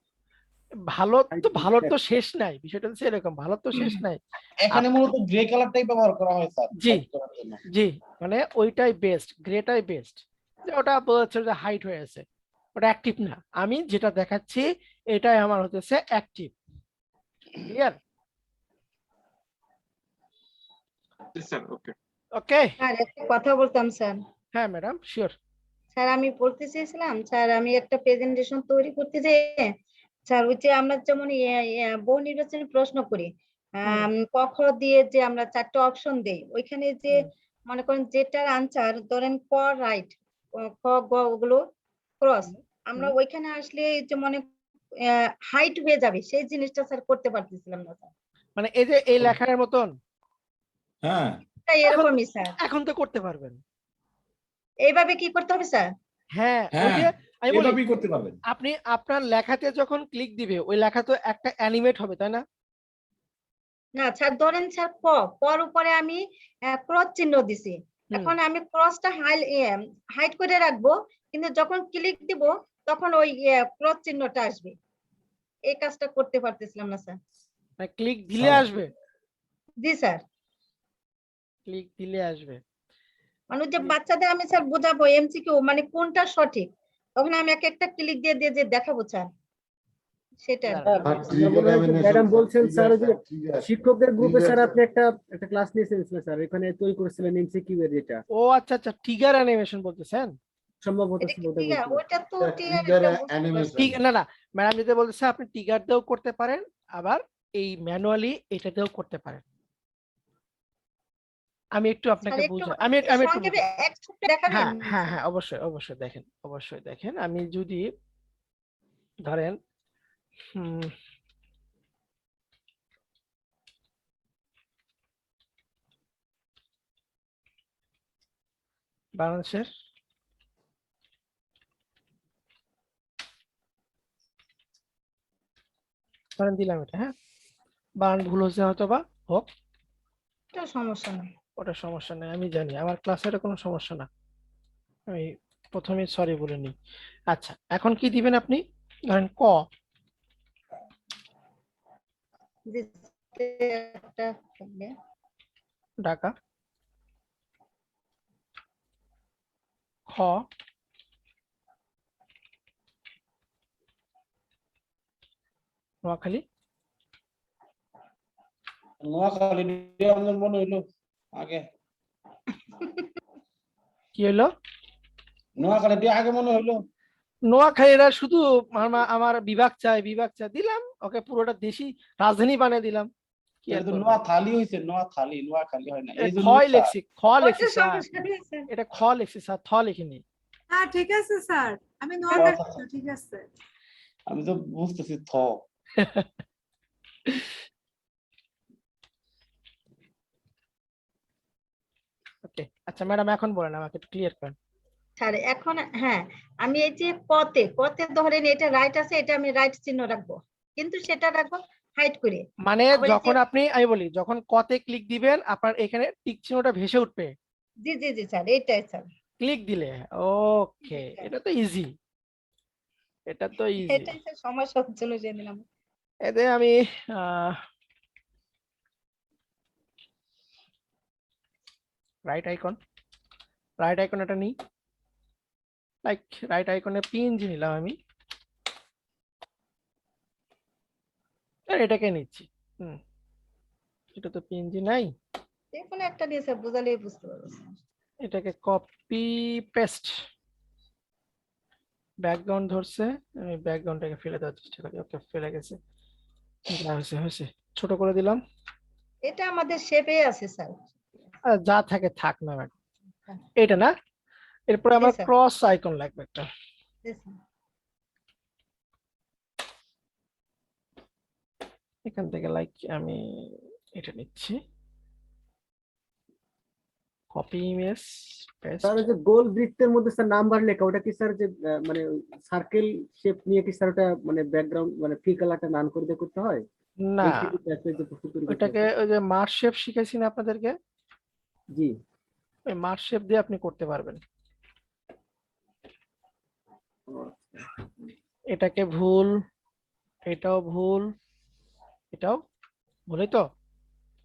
ভালোর তো শেষ নাই, বিষয়টা হচ্ছে এরকম, ভালোর তো শেষ নাই। এখানে মূলত গ্রে কালারটাই ব্যবহার করা হয় স্যার জি, হাইড করার জন্য। জি, মানে ওইটাই বেস্ট, গ্রেটাই বেস্ট। যে ওটা বলছে যে হাইট হয়ে আছে, ওটা অ্যাক্টিভ না। আমি যেটা দেখাচ্ছি এটাই আমার হচ্ছে active. Clear? Sir okay. Okay. Sir একটা কথা বলতাম স্যার। হ্যাঁ ম্যাডাম, শিওর। স্যার আমি বলতে চেয়েছিলাম স্যার, আমি একটা প্রেজেন্টেশন তৈরি করতে যে স্যার, ওই যে আমরা যেমন বহু নির্বাচনী প্রশ্ন করি, ক খ দিয়ে যে আমরা 4টে অপশন দেই, ওইখানে যে মনে করেন যেটার আনসার ধরেন ক রাইট, খ গ ওগুলো ক্রস, আমরা ওইখানে আসলে এই যে মনে হাইট হয়ে যাবে, সেই জিনিসটা স্যার করতে পারতেছিলাম না স্যার। মানে এই যে এই লেখার মতন হ্যাঁ, তাই এরকমই স্যার। এখন তো করতে পারবেন। এইভাবে কি করতে হবে স্যার? হ্যাঁ, ওই হ্যাঁ, যে আমি বলি, এভাবেই করতে পারবেন। আপনি আপনার লেখাতে যখন ক্লিক দিবে, ওই লেখা তো একটা অ্যানিমেট হবে, তাই না? না স্যার, ধরেন স্যার পর উপরে আমি ক্রস চিহ্ন দিছি, এখন আমি ক্রসটা হাইড করে রাখবো, কিন্তু যখন ক্লিক দিব তখন ওই ক্রস চিহ্নটা আসবে। এই কাজটা করতে পারতেছিলাম না স্যার। মানে ক্লিক দিলে আসবে, জি স্যার, ক্লিক দিলে আসবে। মানে ওই যে বাচ্চাদের আমি স্যার বোঝাবো এমসিকিউ মানে কোনটা সঠিক, তখন আমি এক একটা ক্লিক দিয়ে দিয়ে যে দেখাবো স্যার, সেটা আর কি। ম্যাডাম বলছেন স্যার ওই যে শিক্ষকদের গ্রুপে স্যার আপনি একটা ক্লাস নিয়েছেন স্যার, এখানে তৈরি করেছিলেন এমসিকিউ এর, যেটা ও আচ্ছা আচ্ছা, ট্রিগার অ্যানিমেশন বলতেছেন? সম্ভবত এটা কি ওটা টিগার? বলছিলেন। ওইটা তো টিগার, এটা বুঝতে পারছি। ঠিক না, না, ম্যাডাম যেটা বলতেছে আপনি ট্রিগার দিয়েও করতে পারেন, আবার এই ম্যানুয়ালি এটাতেও করতে পারেন। আমি একটু স্যার আপনাকে একটু বুঝাই, আমি একটু সংক্ষেপে একটু দেখাবেন? হ্যাঁ হ্যাঁ হ্যাঁ, অবশ্যই অবশ্যই দেখেন, অবশ্যই দেখেন। আমি যদি ধরেন হুম, বাংলাদেশের ধরেন দিলাম এটা, হ্যাঁ, বানান ভুল হচ্ছে হয়তো বা হোক, এটা সমস্যা নেই। ওটা সমস্যা নেই, আমি জানি আমার ক্লাসের কোনো সমস্যা না, আমি প্রথমে সরি বলে নিই। আচ্ছা, এখন কি দিবেন আপনি? ধরেন ক, জি, একটা থাকবে। ঢাকা, খ, নোয়াখালী, নোয়াখালী আমার মনে হইলো আগে, কি হলো? নোয়াখালী আগে মনে হইলো। নোয়াখালীরা শুধু আমার বিভাগ চাই, বিভাগ চাই, দিলাম ওকে, পুরোটা দেশি রাজধানী বানিয়ে দিলাম। কি আর এটা তো করবো? নোয়াখালী হইছে, নোয়াখালী নোয়াখালী হয় না, এই জন্য খয় লেখছি, খ লেখছি ওইটা স্যার, সমস্যা নেই স্যার। এটা খ লেখছি স্যার, থ লিখিনি। হ্যাঁ ঠিক আছে স্যার, আমি নোয়াখালী তো, ঠিক আছে। আমি তো বুঝতেছি থ। ওকে, আচ্ছা ম্যাডাম এখন বলেন, আমাকে একটু ক্লিয়ার করেন। স্যার এখন হ্যাঁ, আমি এই যে কতে কতে ধরেন এটা রাইট আছে, এটা আমি রাইট চিহ্ন রাখবো, কিন্তু সেটা রাখবো হাইড করে। মানে আবার এই যে- যখন আপনি, আমি বলি, যখন কতে ক্লিক দিবেন আপনার এখানে টিক চিহ্নটা ভেসে উঠবে জি জি জি স্যার, এইটাই স্যার। ক্লিক দিলে। ওকে, এটা তো ইজি, এটা তো ইজি। এটাই স্যার সমস্যা হচ্ছিল সেদিন আমার। এতে আমি আহ রাইট আইকন এটা নিই, লাইক রাইট আইকনে পিএনজি নিলাম আমি, আর এটাকে নিচ্ছি। এটা তো পিএনজি নাই, যে কোনো একটা দিয়ে স্যার বোঝালেই বুঝতে পারবো স্যার। এটাকে কপি পেস্ট, ব্যাকগ্রাউন্ড ধরছে, আমি ব্যাকগ্রাউন্ডটাকে ফেলে দেওয়ার চেষ্টা করি। ওকে, ফেলে গেছে, যা হয়েছে ছোট করে দিলাম। এটা আমাদের শেপে আছে স্যার। আর যা থাকে থাক না ম্যাডাম, এটা না, এরপরে জি আমার স্যার। ক্রস আইকন লাগবে একটা, জি স্যার। এখান থেকে লাইক আমি এটা নিচ্ছি, কপি ইমেজ পেস্ট। স্যার ওই যে গোল বৃত্তের মধ্যে স্যার নাম্বার লেখা, ওটা কি স্যার যে মানে সার্কেল শেপ নিয়ে কি স্যার ওটা মানে ব্যাকগ্রাউন্ড মানে ফি কালারটা নান করে দিয়ে করতে হয়? না, এই থেকে একটা যে প্রস্তুত তৈরি করতে ওইটাকে হয়। ওই যে মার্ক শেপ শিখাইছি না আপনাদেরকে, জি। ওই মার্ক শেপ দিয়ে আপনি করতে পারবেন। এটাকে ভুল, এটাও ভুল, এটাও ভুলই তো,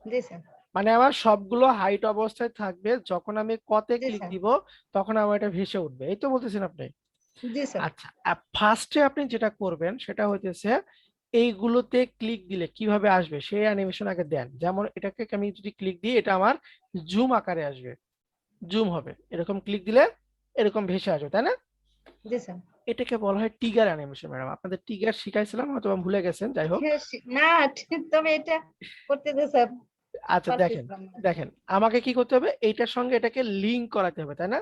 জি স্যার। মানে আমার সবগুলো হাইট অবস্থায় থাকবে, যখন আমি কতে জি ক্লিক স্যার। দিব তখন আমার এটা ভেসে উঠবে, এই তো বলতেছেন আপনি। জি স্যার। আচ্ছা, ফার্স্টে আপনি যেটা করবেন সেটা হইতেছে এইগুলোতে ক্লিক দিলে কিভাবে আসবে সেই অ্যানিমেশন আগে দেন। যেমন এটাকে আমি যদি ক্লিক দিই এটা আমার জুম আকারে আসবে, জুম হবে, এরকম ক্লিক দিলে এরকম ভেসে আসবে, তাই না? জি স্যার। এটাকে বলা হয় টিগার অ্যানিমেশন। ম্যাডাম আপনাদের টিগার শিখাইছিলাম, হয়তো ভুলে গেছেন, যাই হোক। হ্যাঁ, না তবে এটা করতে যে স্যার আচ্ছা দেখেন, পারতেছিলাম না। দেখেন আমাকে কি করতে হবে, এইটার সঙ্গে এটাকে লিংক করাতে হবে, তাই না?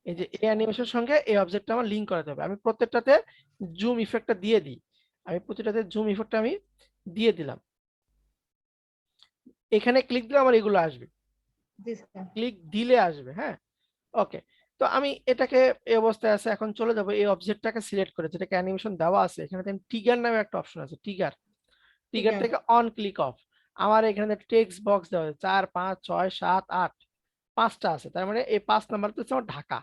এই যে এই অ্যানিমেশনের সঙ্গে এই অবজেক্টটা আমার লিংক করাতে হবে। আমি প্রত্যেকটাতে জুম ইফেক্টটা দিয়ে দিই, আমি প্রতিটাতে জুম ইফেক্টটা আমি দিয়ে দিলাম, এখানে ক্লিক দিলে আমার এগুলো আসবে, জি স্যার। ক্লিক দিলে আসবে। হ্যাঁ, ওকে। তো আমি এটাকে এই অবস্থায় আছে, এখন চলে যাব এই অবজেক্টটাকে সিলেক্ট করে, যেটাকে অ্যানিমেশন দেওয়া আছে, এখানে দেখেন টিগার নামে একটা অপশন আছে, টিগার টিগার। থেকে অন ক্লিক অফ। আমার এখানে টেক্সট বক্স দেওয়া আছে 4 5 6 7 8, 5টা আছে, তার মানে এই 5 নাম্বারটা হচ্ছে আমার ঢাকা,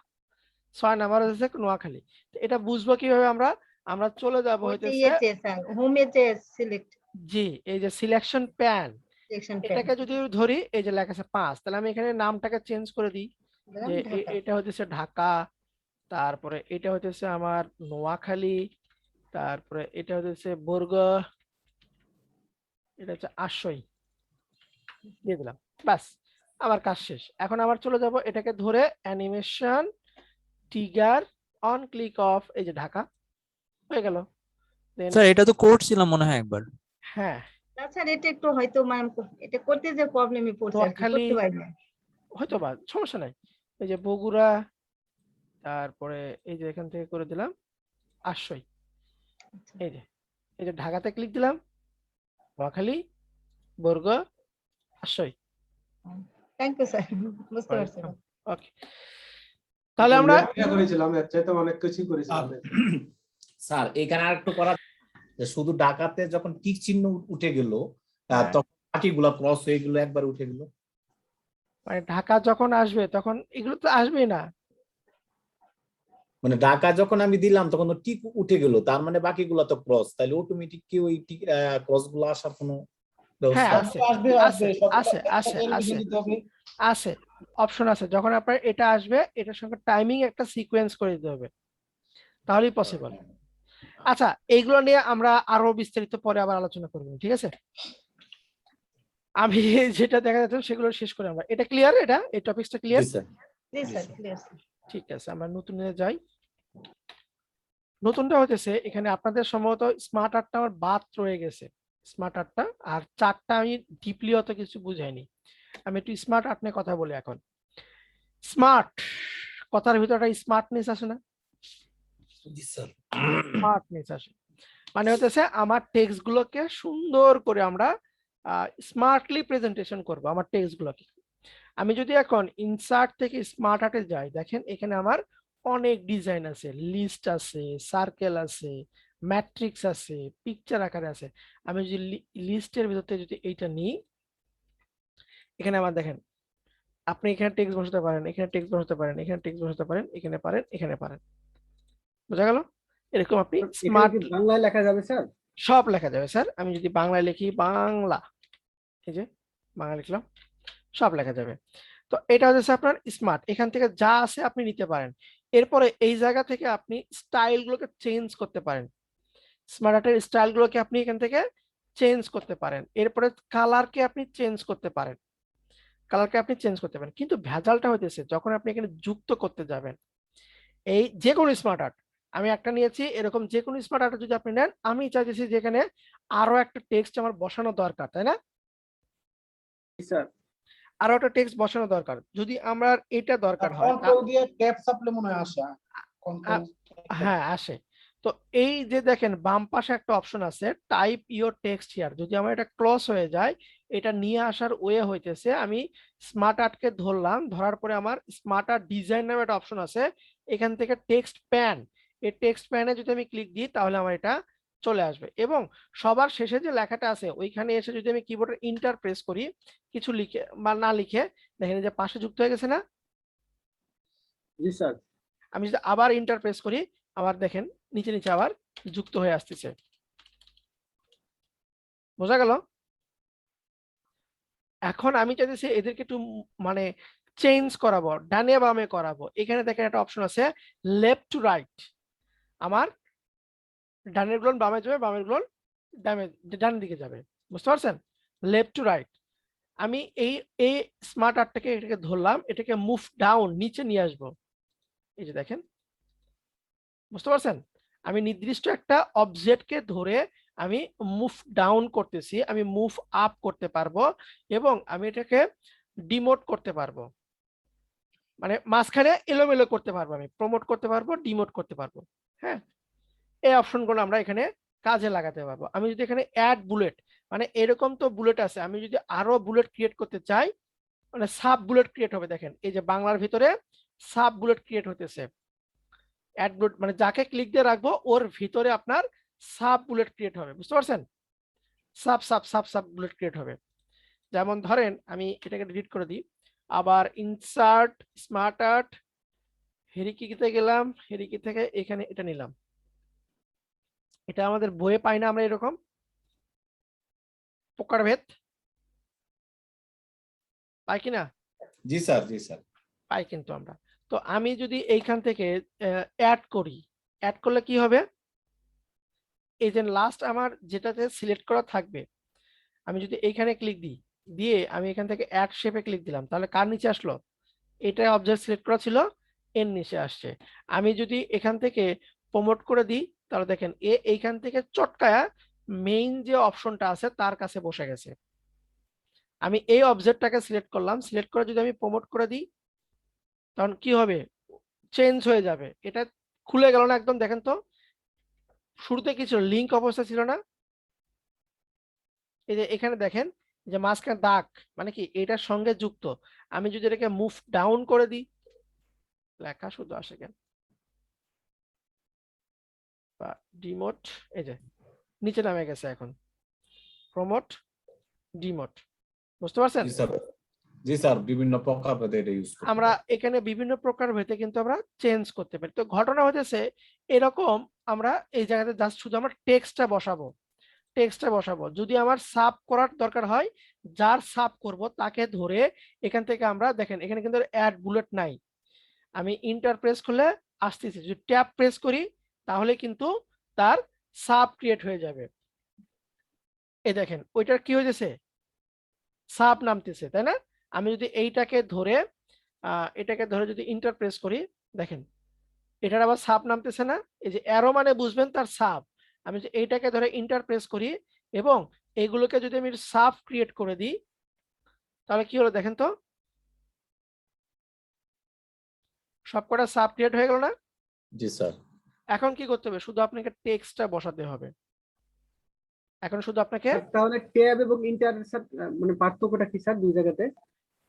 6 নাম্বার হচ্ছে নোয়াখালী। তো এটা বুঝবো কিভাবে আমরা, আমরা চলে যাব ওই যে হইতেছে, ইয়েতে স্যার হোমে যে সিলেক্ট জি এই যে সিলেকশন প্যান, সেকশন এটাকে যদি ধরি, এই যে লেখা আছে 5, তাহলে আমি এখানে নামটাকে চেঞ্জ করে দিই, যে ঢাকা। এটা হইতেছে ঢাকা, তারপরে এটা হইতেছে আমার নোয়াখালী, তারপরে এটা হইতেছে বরগুনা, এটা হচ্ছে আশুই, দিয়ে দিলাম, বাস আমার কাজ শেষ। এখন আবার চলে যাব, এটাকে ধরে অ্যানিমেশন টিগার অন ক্লিক অফ, এই যে ঢাকা হয়ে গেল। Then স্যার এটা তো করছিলাম মনে হয় একবার। হ্যাঁ, তাছাড়া এটা একটু হয়তো মানে এটা করতে যে প্রবলেমই পড়ছে আর কি, নোয়াখালী করতে পারি না। হয়তো বা সমস্যা নাই, এই যে বগুড়া, তারপরে এই যে এখান থেকে করে দিলাম আশুই, এই যে এই যে ঢাকাতে ক্লিক দিলাম, নোয়াখালী, বরগুনা, আশুই। থ্যাংক ইউ স্যার, বুঝতে পারছি। ওকে, তাহলে আমরা করেছিলাম, এর চাইতে অনেক কিছু করেছিলাম। স্যার এখানে আরেকটু করা, যে শুধু ডাকাতে যখন টিক চিহ্ন উঠে গেল হ্যাঁ। তখন বাকিগুলা ক্রস হয়ে গেল, একবার উঠে গেল। মানে ঢাকা যখন আসবে তখন এগুলো তো আসবেই না, মানে ঢাকা যখন আমি দিলাম তখন টিক উঠে গেল, তার মানে বাকিগুলা তো ক্রস, তাহলে অটোমেটিক কি ওই ক্রস গুলো আসার কোনো হ্যাঁ ব্যবস্থা? আছে, আসবে আছে আছে আছে আছে অপশন আছে, যখন আপনার এটা আসবে এটার সঙ্গে টাইমিং একটা সিকোয়েন্স করে দিতে হবে, তাহলেই পসিবল। আচ্ছা, এইগুলো নিয়ে আমরা আরো বিস্তারিত পরে আবার আলোচনা করব, ঠিক আছে? আমি যেটা দেখা যাচ্ছে সেগুলো শেষ করে আমরা, এটা ক্লিয়ার, এটা এই টপিকসটা ক্লিয়ার? জি স্যার। জি স্যার, ক্লিয়ার। ঠিক আছে, আমরা নতুনে যাই। নতুনটা হচ্ছে এখানে আপনাদের সম্ভবত স্মার্ট আর্টটা আমার বাদ রয়ে গেছে, স্মার্ট আর্টটা আর চারটা আমি ডিপলি অত কিছু বুঝাইনি। আমি একটু স্মার্ট আর্ট নিয়ে কথা বলি এখন। স্মার্ট কথার ভিতরে একটা স্মার্টনেস আসে না? জি স্যার। স্মার্টনেস আসে মানে হচ্ছে আমার টেক্সট গুলোকে সুন্দর করে আমরা স্মার্টলি প্রেজেন্টেশন করব আমার টেক্সট গুলোকে। আমি যদি এখন ইনসার্ট থেকে স্মার্ট আর্টে যাই, দেখেন এখানে আমার অনেক ডিজাইন আছে, লিস্ট আছে, সার্কেল আছে, ম্যাট্রিক্স আছে, পিকচার আকারে আছে। আমি যদি লিস্টের ভিতর থেকে যদি এইটা নিই, এখানে আমার দেখেন, আপনি এখানে টেক্সট বসাতে পারেন, এখানে টেক্সট বসাতে পারেন, এখানে টেক্সট বসাতে পারেন, এখানে পারেন, এখানে পারেন, বোঝা গেল? এরকম আপনি এখানে স্মার্ট কি বাংলায় লেখা যাবে স্যার? সব লেখা যাবে স্যার। আমি যদি বাংলায় লিখি, বাংলা, এই যে বাংলা লিখলাম, সব লেখা যাবে। তো এটা হচ্ছে আপনার স্মার্ট, এখান থেকে যা আছে আপনি নিতে পারেন। এরপরে এই জায়গা থেকে আপনি স্টাইল গুলোকে চেঞ্জ করতে পারেন, স্মার্ট আর্টের স্টাইল গুলোকে আপনি এখান থেকে চেঞ্জ করতে পারেন। এরপরে কালারকে আপনি চেঞ্জ করতে পারেন, কালারকে আপনি চেঞ্জ করতে পারেন। কিন্তু ভেজালটা হইতেছে যখন আপনি এখানে যুক্ত করতে যাবেন, এই যে কোনো স্মার্ট আর্ট, আমি একটা নিয়েছি, এরকম যে কোনো স্মার্ট আর্ট যদি আপনি নেন, আমি চাইতেছি যে এখানে আরো একটা টেক্সট আমার বসানো দরকার, তাই না? জি স্যার। আরো একটা টেক্সট বসানো দরকার। যদি আমার এটা দরকার হয়, কন্ট্রোল দিয়ে ট্যাব চাপলে মনে হয় আসে কন্ট্রোল। হ্যাঁ আসে। তো এই যে দেখেন বাম পাশে একটা অপশন আছে টাইপ ইওর টেক্সট হিয়ার, যদি আমার এটা ক্লোজ হয়ে যায়, এটা নিয়ে আসার ওয়ে হইতেছে আমি স্মার্ট আর্টকে ধরলাম, ধরার পরে আমার স্মার্ট আর্ট ডিজাইন নামে একটা অপশন আছে, এখান থেকে টেক্সট প্যান, এই টেক্সট প্যানে যদি আমি ক্লিক দিই তাহলে আমার এটা চলে আসবে। এবং সবার শেষে যে লেখাটা আছে ওইখানে এসে যদি আমি কিবোর্ডের ইন্টার প্রেস করি, কিছু লিখে বা না লিখে, দেখেন এই যে পাশে যুক্ত হয়ে গেছে না? জি স্যার। আমি যদি আবার ইন্টার প্রেস করি, আবার দেখেন নিচে নিচে আবার যুক্ত হয়ে আসতেছে। বোঝা গেল? এখন আমি চাইতেছি এদেরকে একটু মানে চেঞ্জ করাবো, ডানে বামে করাবো। এখানে দেখেন একটা অপশন আছে লেফট টু রাইট, আমার ডানের গুলো বামে যাবে, বামের গুলো ডান দিকে যাবে, বুঝতে পারছেন? Left to right. আমি এই এই স্মার্ট আর্টটাকে এটাকে ধরলাম, এটাকে মুভ ডাউন নিচে নিয়ে আসবো। এই যে দেখেন, বুঝতে পারছেন? আমি নির্দিষ্ট একটা অবজেক্টকে ধরে আমি মুভ ডাউন করতেছি, আমি মুভ আপ করতে পারবো, এবং আমি এটাকে ডিমোট করতে পারবো, মানে মাঝখানে এলোমেলো করতে পারবো, আমি প্রমোট করতে পারবো, ডিমোট করতে পারবো। হ্যাঁ, এই অপশনগুলো আমরা এখানে কাজে লাগাতে পারবো। আমি যদি এখানে অ্যাড বুলেট, মানে এরকম তো বুলেট আছে, আমি যদি আরো বুলেট ক্রিয়েট করতে চাই, মানে সাব বুলেট ক্রিয়েট হবে। দেখেন এই যে বাংলার ভিতরে সাব বুলেট ক্রিয়েট হতেছে, অ্যাড বুলেট মানে যাকে ক্লিক দিয়ে রাখবো ওর ভিতরে আপনার সাব বুলেট ক্রিয়েট হবে, বুঝতে পারছেন? Sub sub sub sub bullet create হবে। যেমন ধরেন আমি এটাকে ডিলিট করে দিই, আবার ইনসার্ট স্মার্ট আর্ট হেরিকিতে গেলাম, হেরিকি থেকে এখানে এটা নিলাম। এটা আমাদের বইয়ে পাই না আমরা এরকম প্রকারভেদ, পাই কিনা? জি স্যার, জি স্যার। পাই কিন্তু আমরা। তো আমি যদি এইখান থেকে অ্যাড করি, অ্যাড করলে কি হবে? এই যে লাস্ট আমার যেটাতে সিলেক্ট করা থাকবে, আমি যদি এইখানে ক্লিক দিই, দিয়ে আমি এখান থেকে অ্যাড শেপে ক্লিক দিলাম, তাহলে কার নিচে আসলো? এটা অবজেক্ট সিলেক্ট করা ছিল, এর নিচে আসছে। আমি যদি এখান থেকে প্রমোট করে দিই, তাহলে দেখেন এইখান থেকে চটকায়া মেইন যে অপশনটা আছে তার কাছে বসে গেছে। আমি এই অবজেক্টটাকে সিলেক্ট করলাম, সিলেক্ট করে যদি আমি প্রমোট করে দিই, তখন কি হবে? চেঞ্জ হয়ে যাবে। এটা খুলে গেল না একদম? দেখেন তো শুরুতে কি ছিল? লিংক অবস্থা ছিল না? এই যে এখানে দেখেন যে মাঝখানে দাগ, মানে কি এটার সঙ্গে যুক্ত। আমি যদি এটাকে মুভ ডাউন করে দিই, লেখা শুধু আসে কেন? বা ডিমোট, এই যে নিচে নামে গেছে এখন, প্রমোট ডিমোট, বুঝতে পারছেন? জি স্যার, জি স্যার, বিভিন্ন প্রকারভেদে এটা ইউজ করতে আমরা পারি। এখানে বিভিন্ন প্রকার ভেদে কিন্তু আমরা চেঞ্জ করতে পারি। তো ঘটনা হতেছে এরকম, আমরা এই জায়গাতে জাস্ট শুধু আমরা টেক্সটটা বসাবো, টেক্সটটা বসাবো। যদি আমার সাব করার দরকার হয়, যার সাব করব তাকে ধরে এখান থেকে আমরা দেখেন এখানে কিন্তু অ্যাড বুলেট নাই, আমি ইন্টার প্রেস করলে আসতেছে, যদি ট্যাব প্রেস করি তাহলে কিন্তু তার সাব ক্রিয়েট হয়ে যাবে। এই দেখেন ওইটার কি হয়েছে? সাব নামতেছে, তাই না? আমি যদি এইটাকে ধরে এটাকে ধরে যদি ইন্টার প্রেস করি, দেখেন এটার আবার সাব নামতেছে না? এই যে অ্যারো মানে বুঝবেন তার সাব। আমি যদি এইটাকে ধরে ইন্টার প্রেস করি এবং এগুলোকে যদি আমি সাব ক্রিয়েট করে দিই, তাহলে কি হলো দেখেন তো? সবকটা সাব ক্রিয়েট হয়ে গেল না? জি স্যার। এখন কি করতে হবে? শুধু আপনাকে টেক্সটটা বসাতে হবে। এখন শুধু আপনাকে তাহলে ট্যাব এবং ইন্টার মানে পার্থক্যটা কি স্যার দুই জায়গাতে?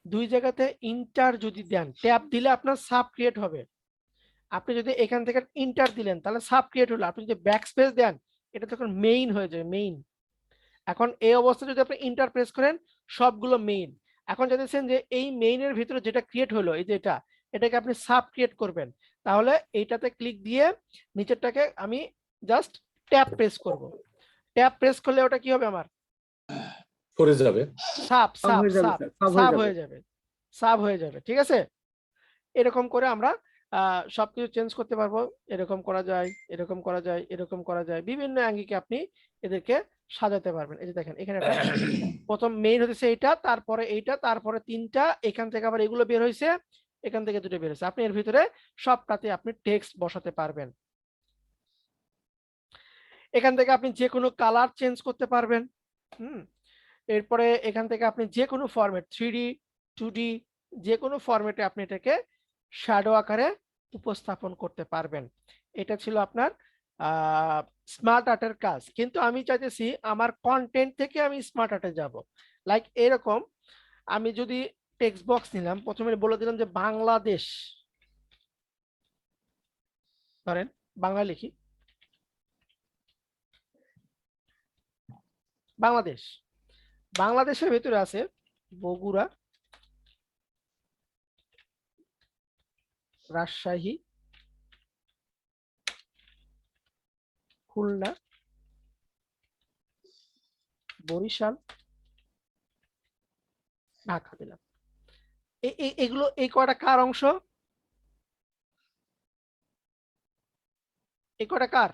দুই জায়গাতে ইন্টার যদি দেন, ট্যাব দিলে আপনার সাব ক্রিয়েট হবে। আপনি যদি এখান থেকে ইন্টার দিলেন তাহলে সাব ক্রিয়েট হলো। আপনি যদি ব্যাকস্পেস দেন এটা তখন মেইন হয়ে যাবে, মেইন। এখন এই অবস্থায় যদি আপনি ইন্টার প্রেস করেন সবগুলো মেইন। এখন চাইতেছেন যে এই মেইনের ভিতরে যেটা ক্রিয়েট হলো, এই যে এটাকে আপনি সাব ক্রিয়েট করবেন, তাহলে এইটাতে ক্লিক দিয়ে নিচেরটাকে আমি জাস্ট ট্যাব প্রেস করব। ট্যাব প্রেস করলে ওটা কি হবে? আমার করে যাবে। সাব সব সাব হয়ে যাবে সাব স্যার, সব সাব হয়ে হয়ে যাবে। যাবে। সাব হয়ে যাবে, ঠিক আছে? এরকম করে আমরা সবকিছু চেঞ্জ করতে পারবো। এরকম করা যায়, এরকম করা যায়, এরকম করা যায়, বিভিন্ন অ্যাঙ্গিকে আপনি এদেরকে সাজাতে পারবেন। এই যে দেখেন এখানে একটা প্রথম মেইন হচ্ছে এইটা, তারপরে এইটা, তারপরে তিনটা, এখান থেকে আবার এগুলো বের হয়েছে, এখান থেকে দুটো বের হয়েছে। আপনি এর ভিতরে সবটাতে আপনি টেক্সট বসাতে পারবেন। এখান থেকে আপনি যে কোনো কালার চেঞ্জ করতে পারবেন। এরপরে এখান থেকে আপনি যে কোনো ফরম্যাট 3D 2D যে কোনো ফরম্যাটে আপনি এটাকে শ্যাডো আকারে উপস্থাপন করতে পারবেন। এটা ছিল আপনার স্মার্ট আর্টের কাজ। কিন্তু আমি চাইতেছি আমার কন্টেন্ট থেকে আমি স্মার্ট আর্টে যাব। লাইক এরকম আমি যদি টেক্সট বক্স নিলাম, প্রথমে বলে দিলাম যে বাংলাদেশ, ধরেন বাংলা লিখি, বাংলাদেশ। বাংলাদেশের ভিতরে আছে বগুড়া, রাজশাহী, খুলনা, বরিশাল, ঢাকা দিলাম। এগুলো এই কয়টা কার অংশ? এই কয়টা কার?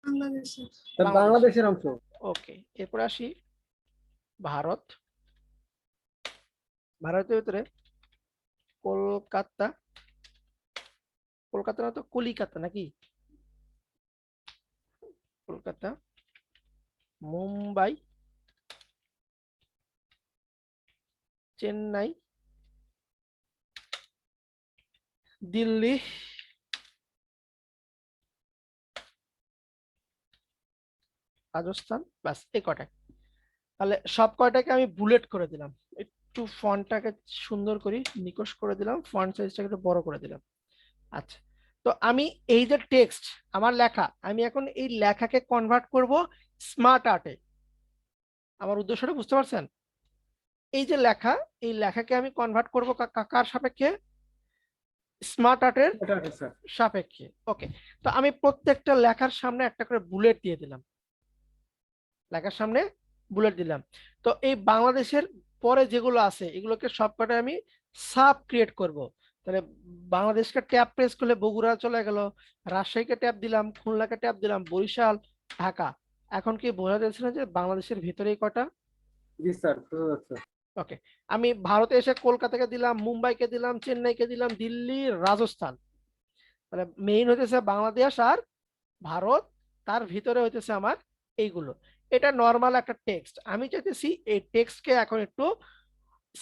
বাংলাদেশে। বাংলাদেশের অংশ। ওকে, এরপরে আসি ভারত। ভারতের ভিতরে কলকাতা, কলকাতা না তো কলিকাতা নাকি? কলকাতা, মুম্বাই, চেন্নাই, দিল্লি, রাজস্থান, বাস এই কয়টা। তাহলে সব কয়টাকে আমি বুলেট করে দিলাম। একটু ফন্টটাকে সুন্দর করে নিকশ করে দিলাম, ফন্ট সাইজটাকে একটু বড় করে দিলাম। আচ্ছা, তো আমি এই যে টেক্সট আমার লেখা, আমি এখন এই লেখাকে কনভার্ট করব স্মার্ট আর্টে। আমার উদ্দেশ্যটা বুঝতে পারছেন? এই যে লেখা, এই লেখাকে আমি কনভার্ট করব কার সাপেক্ষে? স্মার্ট আর্টের সাপেক্ষে। ওকে, তো আমি প্রত্যেকটা লেখার সামনে একটা করে বুলেট দিয়ে দিলাম, লেখার সামনে বুলেট দিলাম। তো এই বাংলাদেশের পরে যেগুলো আছে এগুলোকে সবকটা আমি সাব ক্রিয়েট করব। তাহলে বাংলাদেশকে ট্যাব প্রেস করলে বগুড়া চলে গেল, রাজশাহীকে ট্যাব দিলাম, খুলনাকে ট্যাব দিলাম, বরিশাল, ঢাকা। এখন কি বোঝা যাচ্ছে না যে বাংলাদেশের ভিতরেই কটা? জি স্যার, বোঝা যাচ্ছে। ওকে, আমি ভারতে এসে কলকাতাকে দিলাম, মুম্বাইকে দিলাম, চেন্নাইকে দিলাম, দিল্লি, রাজস্থান। মানে মেইন হইতেছে বাংলাদেশ আর ভারত, তার ভিতরে হইতেছে আমার এইগুলো। এটা নর্মাল একটা টেক্সট। আমি চাইতেছি এই টেক্সটকে এখন একটু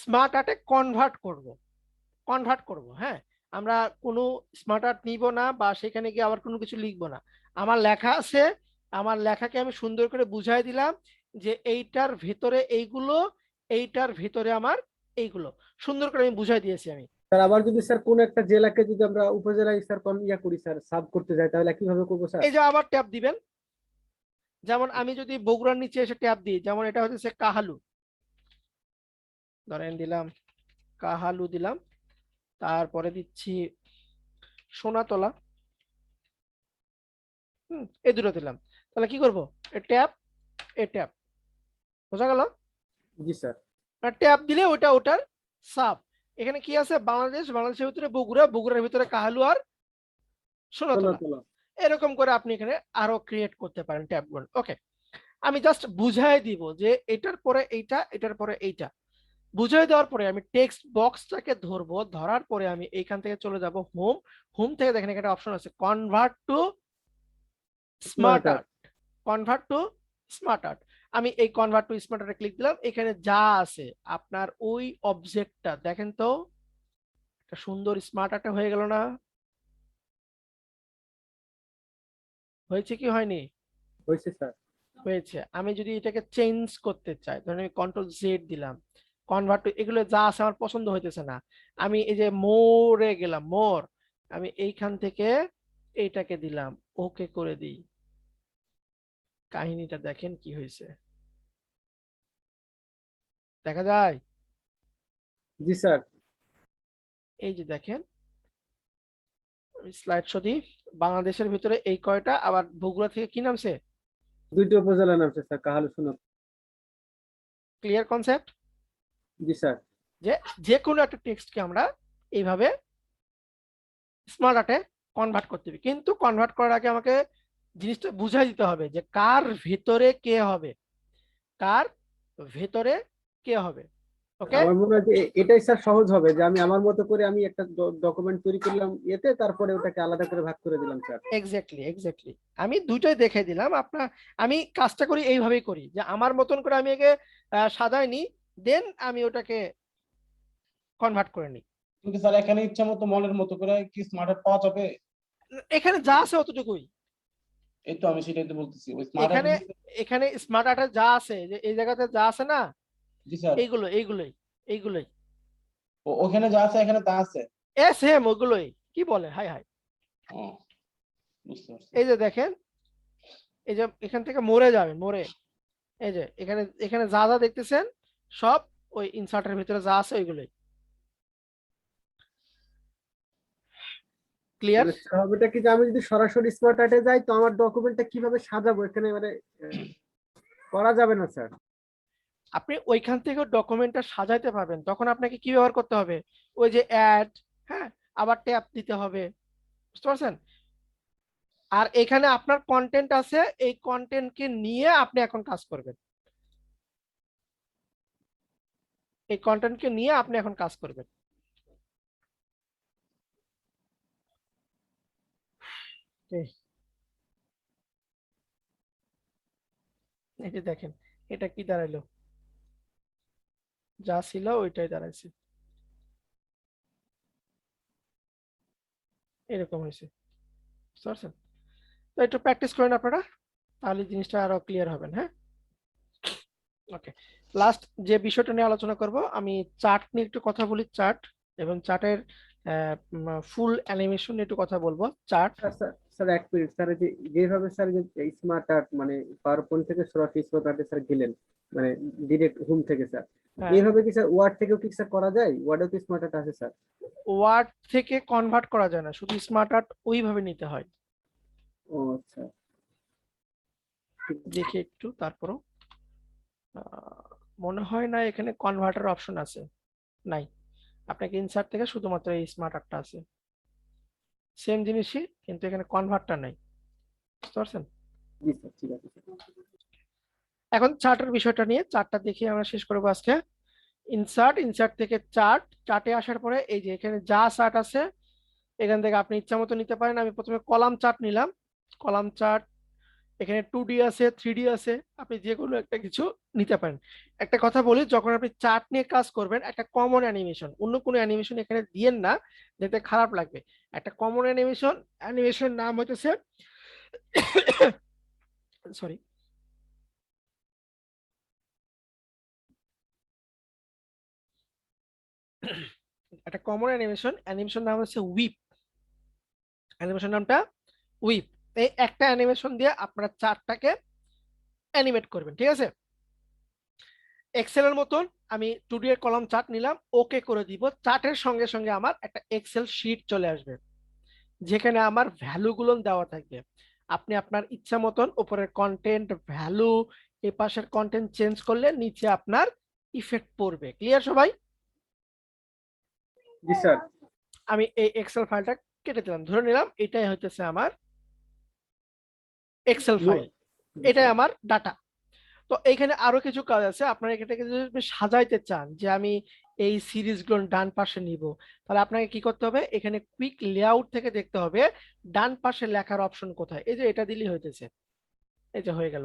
স্মার্ট আর্টে কনভার্ট করব। হ্যাঁ, আমরা কোনো স্মার্ট আর্ট নিব না বা সেখানে গিয়ে আবার কোনো কিছু লিখবো না। আমার লেখা আছে, আমার লেখাকে আমি সুন্দর করে বুঝাই দিলাম যে এইটার ভিতরে এইগুলো, এইটার ভিতরে আমার এইগুলো, সুন্দর করে আমি বুঝাই দিয়েছি আমি। স্যার আবার যদি স্যার কোন একটা জেলাকে যদি আমরা উপজেলায় স্যার করি স্যার, সাব করতে যাই, তাহলে কিভাবে করবো স্যার? এই যে আবার ট্যাব দিবেন, যেমন আমি যদি বগুড়ার নিচে এসে ট্যাব দিই, যেমন এটা হচ্ছে কাহালু, ধরেন দিলাম কাহালু দিলাম, তারপরে দিচ্ছি সোনাতলা, এই দুটো দিলাম। তাহলে কি করব? এ ট্যাব, বোঝা গেল? জি স্যার। ট্যাব দিলে ওটা ওটার সাব। এখানে কি আছে? বাংলাদেশ, বাংলাদেশের ভিতরে বগুড়া, বগুড়ার ভিতরে কাহালু আর সোনাতলা। এরকম করে আপনি এখানে আরো ক্রিয়েট করতে পারেন ট্যাবগুলো। ওকে, আমি জাস্ট বুঝাই দিব যে এটার পরে এইটা, এটার পরে এইটা। বুঝাই দেওয়ার পরে আমি টেক্সট বক্সটাকে ধরবো, ধরার পরে আমি এইখান থেকে চলে যাব হোম। হোম থেকে দেখেন একটা অপশন আছে convert to smart art, convert to smart art. আমি এই কনভার্ট টু স্মার্ট আর্টে ক্লিক দিলাম। এখানে যা আছে আপনার ওই অবজেক্টটা দেখেন তো, একটা সুন্দর স্মার্ট আর্টে হয়ে গেল না? হয়েছে কি হয়নি? হয়েছে স্যার। হয়েছে। আমি যদি এটাকে চেঞ্জ করতে চাই, ধরেন আমি কন্ট্রোল জেড দিলাম, কনভার্ট টু, এগুলো যা আছে আমার পছন্দ হইতেছে না। আমি এই যে মোরে গেলাম, মোর, আমি এইখান থেকে এইটাকে দিলাম, ওকে করে দিই। কাহিনীটা দেখেন কি হয়েছে, দেখা যায়? জি স্যার। এই যে দেখেন, স্লাইড শো দিই, বাংলাদেশের ভিতরে এই কয়টা, আবার বগুড়া থেকে কি নামছে? দুইটা উপজেলা নামছে sir, Kahalu Sonatala. Clear concept? জি স্যার। যে যে কোনো একটা টেক্সটকে আমরা এইভাবে স্মার্ট আর্টে কনভার্ট করতে হবে, কিন্তু কনভার্ট করার আগে আমাকে জিনিসটা বুঝাই দিতে হবে যে কার ভেতরে কে হবে, কার ভেতরে কে হবে। ওকে, আমার মনে হয় যে এটাই স্যার সহজ হবে, যে আমি আমার মতো করে আমি একটা ডকুমেন্ট তৈরি করলাম এতে, তারপরে ওটাকে আলাদা করে ভাগ করে দিলাম স্যার। এক্স্যাক্টলি আমি দুটোই দেখে দিলাম আপনার। আমি কাজটা করি এইভাবেই করি যে আমার মতন করে আমি একে সাজাই নি, দেন আমি ওটাকে কনভার্ট করে নিই। কিন্তু স্যার এখানে ইচ্ছা মতো মনের মতো করে কি স্মার্ট আর্ট পাওয়া যাবে? এখানে যা আছে অতটুকুই। এই তো আমি সেটাই তো বলতেছি, ওই স্মার্ট আর্ট। এখানে এখানে স্মার্ট আর্টে যা আছে, যে এই জায়গাতে যা আছে না, জি স্যার, এইগুলোই ওখানে যা আছে এখানে তা আছে। সেম ওগুলোই। কি বলে, হাই হাই, ও, বুঝতে পারছি। এই যে দেখেন, এই যে এখান থেকে মরে যাবেন, মরে এই যে এখানে এখানে যা যা দেখতেছেন সব ওই ইনসার্টের ভিতরে যা আছে ওইগুলোই। ক্লিয়ার? মানে স্বাভাবিকটা কি, যে আমি যদি সরাসরি স্মার্ট আর্টে যাই তো আমার ডকুমেন্টটা কিভাবে সাজাবো এখানে মানে করা যাবে না স্যার। আপনি ওইখান থেকে ডকুমেন্টটা সাজাইতে পারবেন, তখন আপনাকে কি ব্যবহার করতে হবে, ওই যে অ্যাড, হ্যাঁ, আবার ট্যাব দিতে হবে, বুঝতে পারছেন? আর এখানে আপনার কন্টেন্ট আছে, এই কন্টেন্টকে নিয়ে আপনি এখন কাজ করবেন, এই কন্টেন্টকে নিয়ে আপনি এখন কাজ করবেন। এই যে দেখেন এটা কি দাঁড়াইলো, যা ছিল ওইটাই দাঁড়াইছে, এরকম হয়েছে, বুঝতে পারছেন? তো একটু প্র্যাকটিস করেন আপনারা, তাহলে জিনিসটা আরো ক্লিয়ার হবেন। হ্যাঁ, ওকে। লাস্ট যে বিষয়টা নিয়ে আলোচনা করব, আমি চার্ট নিয়ে একটু কথা বলি, চার্ট এবং চার্টের ফুল অ্যানিমেশন নিয়ে একটু কথা বলবো। চার্ট, স্যার স্যার এক মিনিট স্যার, যে যেভাবে স্যার যে স্মার্ট আর্ট মানে পাওয়ার পয়েন্ট থেকে সরাসরি স্মার্ট আর্টে স্যার গেলেন মানে ডিরেক্ট হোম থেকে স্যার, এইভাবে কি স্যার ওয়ার্ড থেকেও কি স্যার করা যায়? ওয়ার্ডেও কি স্মার্ট আর্ট আছে স্যার? ওয়ার্ড থেকে কনভার্ট করা যায় না, শুধু স্মার্ট আর্ট ওইভাবে নিতে হয়। ও আচ্ছা, দেখি একটু, তারপরও মনে হয় না এখানে কনভার্টার অপশন আছে, নাই। আপনাকে ইনসার্ট থেকে শুধুমাত্র এই স্মার্ট আর্টটা আছে, সেম জিনিসই, কিন্তু এখানে কনভার্টার নাই, বুঝতে পারছেন? জি স্যার, ঠিক আছে স্যার। এখন চার্টের বিষয়টা নিয়ে, চার্টটা দেখে আমরা শেষ করবো আজকে। ইনসার্ট থেকে চার্ট, চার্টে আসার পরে এই যে এখানে যা চার্ট আছে এখান থেকে আপনি ইচ্ছা মতো নিতে পারেন। আমি প্রথমে কলাম চার্ট নিলাম, কলাম চার্ট, এখানে 2D আছে, 3D আছে, আপনি যে কোনো একটা কিছু নিতে পারেন। একটা কথা বলি, যখন আপনি চার্ট নিয়ে কাজ করবেন, একটা কমন অ্যানিমেশন, অন্য কোনো অ্যানিমেশন এখানে দিয়েন না, দেখতে খারাপ লাগবে। একটা কমন অ্যানিমেশন নাম হইতেছে সরি, একটা কমন অ্যানিমেশন নাম হচ্ছে উইপ, অ্যানিমেশন নামটা উইপ। এই একটা অ্যানিমেশন দিয়ে আপনারা চার্টটাকে অ্যানিমেট করবেন, ঠিক আছে? এক্সেলের মতন আমি 2D এর কলাম চার্ট নিলাম, ওকে করে দিব। চার্টের সঙ্গে সঙ্গে আমার একটা এক্সেল শিট চলে আসবে, যেখানে আমার ভ্যালু গুলো দেওয়া থাকবে। আপনি আপনার ইচ্ছা মতন উপরের কন্টেন্ট ভ্যালু, এই পাশের কন্টেন্ট চেঞ্জ করলে নিচে আপনার ইফেক্ট পড়বে। ক্লিয়ার সবাই? জি স্যার। আমি এই এক্সেল ফাইলটা কেটে দিলাম, ধরে নিলাম এটাই হইতেছে আমার এক্সেল ফাইল, এটাই আমার ডাটা। তো এইখানে আরো কিছু কাজ আছে, আপনারা এটাকে যদি সাজাইতে চান যে আমি এই সিরিজগুলো ডান পাশে নিব, তাহলে আপনাকে কি করতে হবে, এখানে কুইক লেআউট থেকে দেখতে হবে ডান পাশে লেখার অপশন কোথায়। এই যে এটা দিলেই হইতেছে, এই যে হয়ে গেল।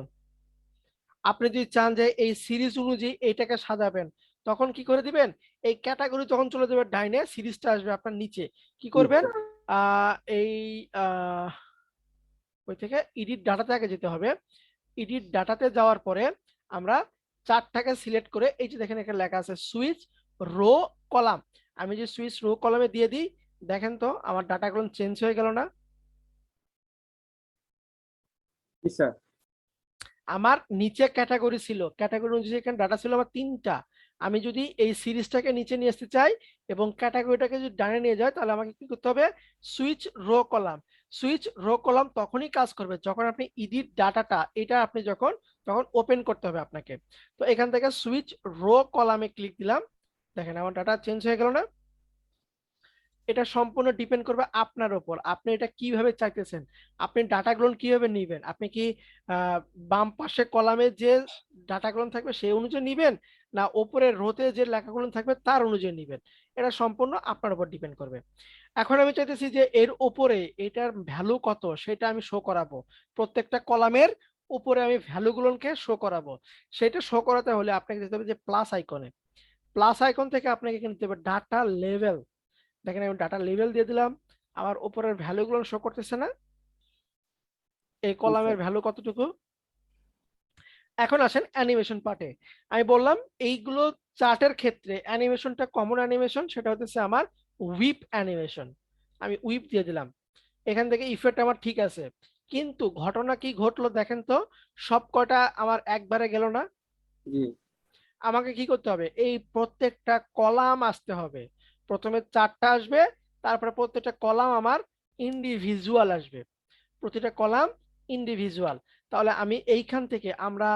আপনি যদি চান যে এই সিরিজ অনুযায়ী এইটাকে সাজাবেন, তখন কি করে দিবেন, এই ক্যাটাগরি তখন চলে যাবে ডাইনে, সিরিজটা আসবে আপনার নিচে। কি করবেন, এই ওই থেকে এডিট ডাটাতে আগে যেতে হবে। এডিট ডাটাতে যাওয়ার পরে আমরা চার্টটাকে সিলেক্ট করে, এই যে দেখেন এখানে লেখা আছে সুইচ রো কলাম, আমি যে সুইচ রো কলামে দিয়ে দিই, দেখেন তো আমার ডাটাগুলো চেঞ্জ হয়ে গেল না? জি স্যার। আমার নিচে ক্যাটাগরি ছিল, ক্যাটাগরি অনুযায়ী এখানে ডাটা ছিল আমার 3টা। আমি যদি এই সিরিজটাকে নিচে নিয়ে আসতে চাই এবং ক্যাটাগরিটাকে যদি ডানে নিয়ে যায়, তাহলে আমাকে কি করতে হবে, switch rho column. Switch rho column তখনই কাজ করবে যখন আপনি এডিট ডাটাটা, এটা আপনি তখন ওপেন করতে হবে আপনাকে। তো এখান থেকে সুইচ রো কলামে ক্লিক দিলাম, দেখেন আমার ডাটা চেঞ্জ হয়ে গেল না? এটা সম্পূর্ণ ডিপেন্ড করবে আপনার উপর, আপনি এটা কিভাবে চাইতেছেন, আপনি ডাটাগুলো কিভাবে নিবেন। আপনি কি বাম পাশে কলামে যে ডাটাগুলো থাকবে সেই অনুযায়ী নিবেন, না উপরের রোতে যে লেখাগুলো থাকবে তার অনুযায়ী নিবেন, এটা সম্পূর্ণ আপনার উপর ডিপেন্ড করবে। এখন আমি চাইতেছি যে এর উপরে এটার ভ্যালু কত সেটা আমি শো করাবো, প্রত্যেকটা কলামের উপরে আমি ভ্যালুগুলোকে শো করাবো। সেটা শো করাতে হলে আপনাকে যেতে হবে যে প্লাস আইকনে, প্লাস আইকন থেকে আপনাকে এখানে দিতে হবে ডাটা লেভেল। দেখেন আমি ডাটা লেভেল দিয়ে দিলাম, আমার উপরের ভ্যালুগুলো শো করতেছে না, এই কলামের ভ্যালু কতটুকু। এখন আসেন অ্যানিমেশন পার্টে। আমি বললাম এইগুলো চার্টের ক্ষেত্রে অ্যানিমেশনটা কমন অ্যানিমেশন, সেটা হচ্ছে আমার হুইপ অ্যানিমেশন। আমি হুইপ দিয়ে দিলাম, এখান থেকে ইফেক্ট আমার ঠিক আছে, কিন্তু ঘটনা কি ঘটলো দেখেন তো, সব কটা আমার একবারে গেল না। জি আমাকে কি করতে হবে, এই প্রত্যেকটা কলাম আসতে হবে, প্রথমে চারটা আসবে, তারপরে প্রত্যেকটা কলাম আমার ইন্ডিভিজুয়াল আসবে, প্রতিটা কলাম ইন্ডিভিজুয়াল। তাহলে আমি এইখান থেকে আমরা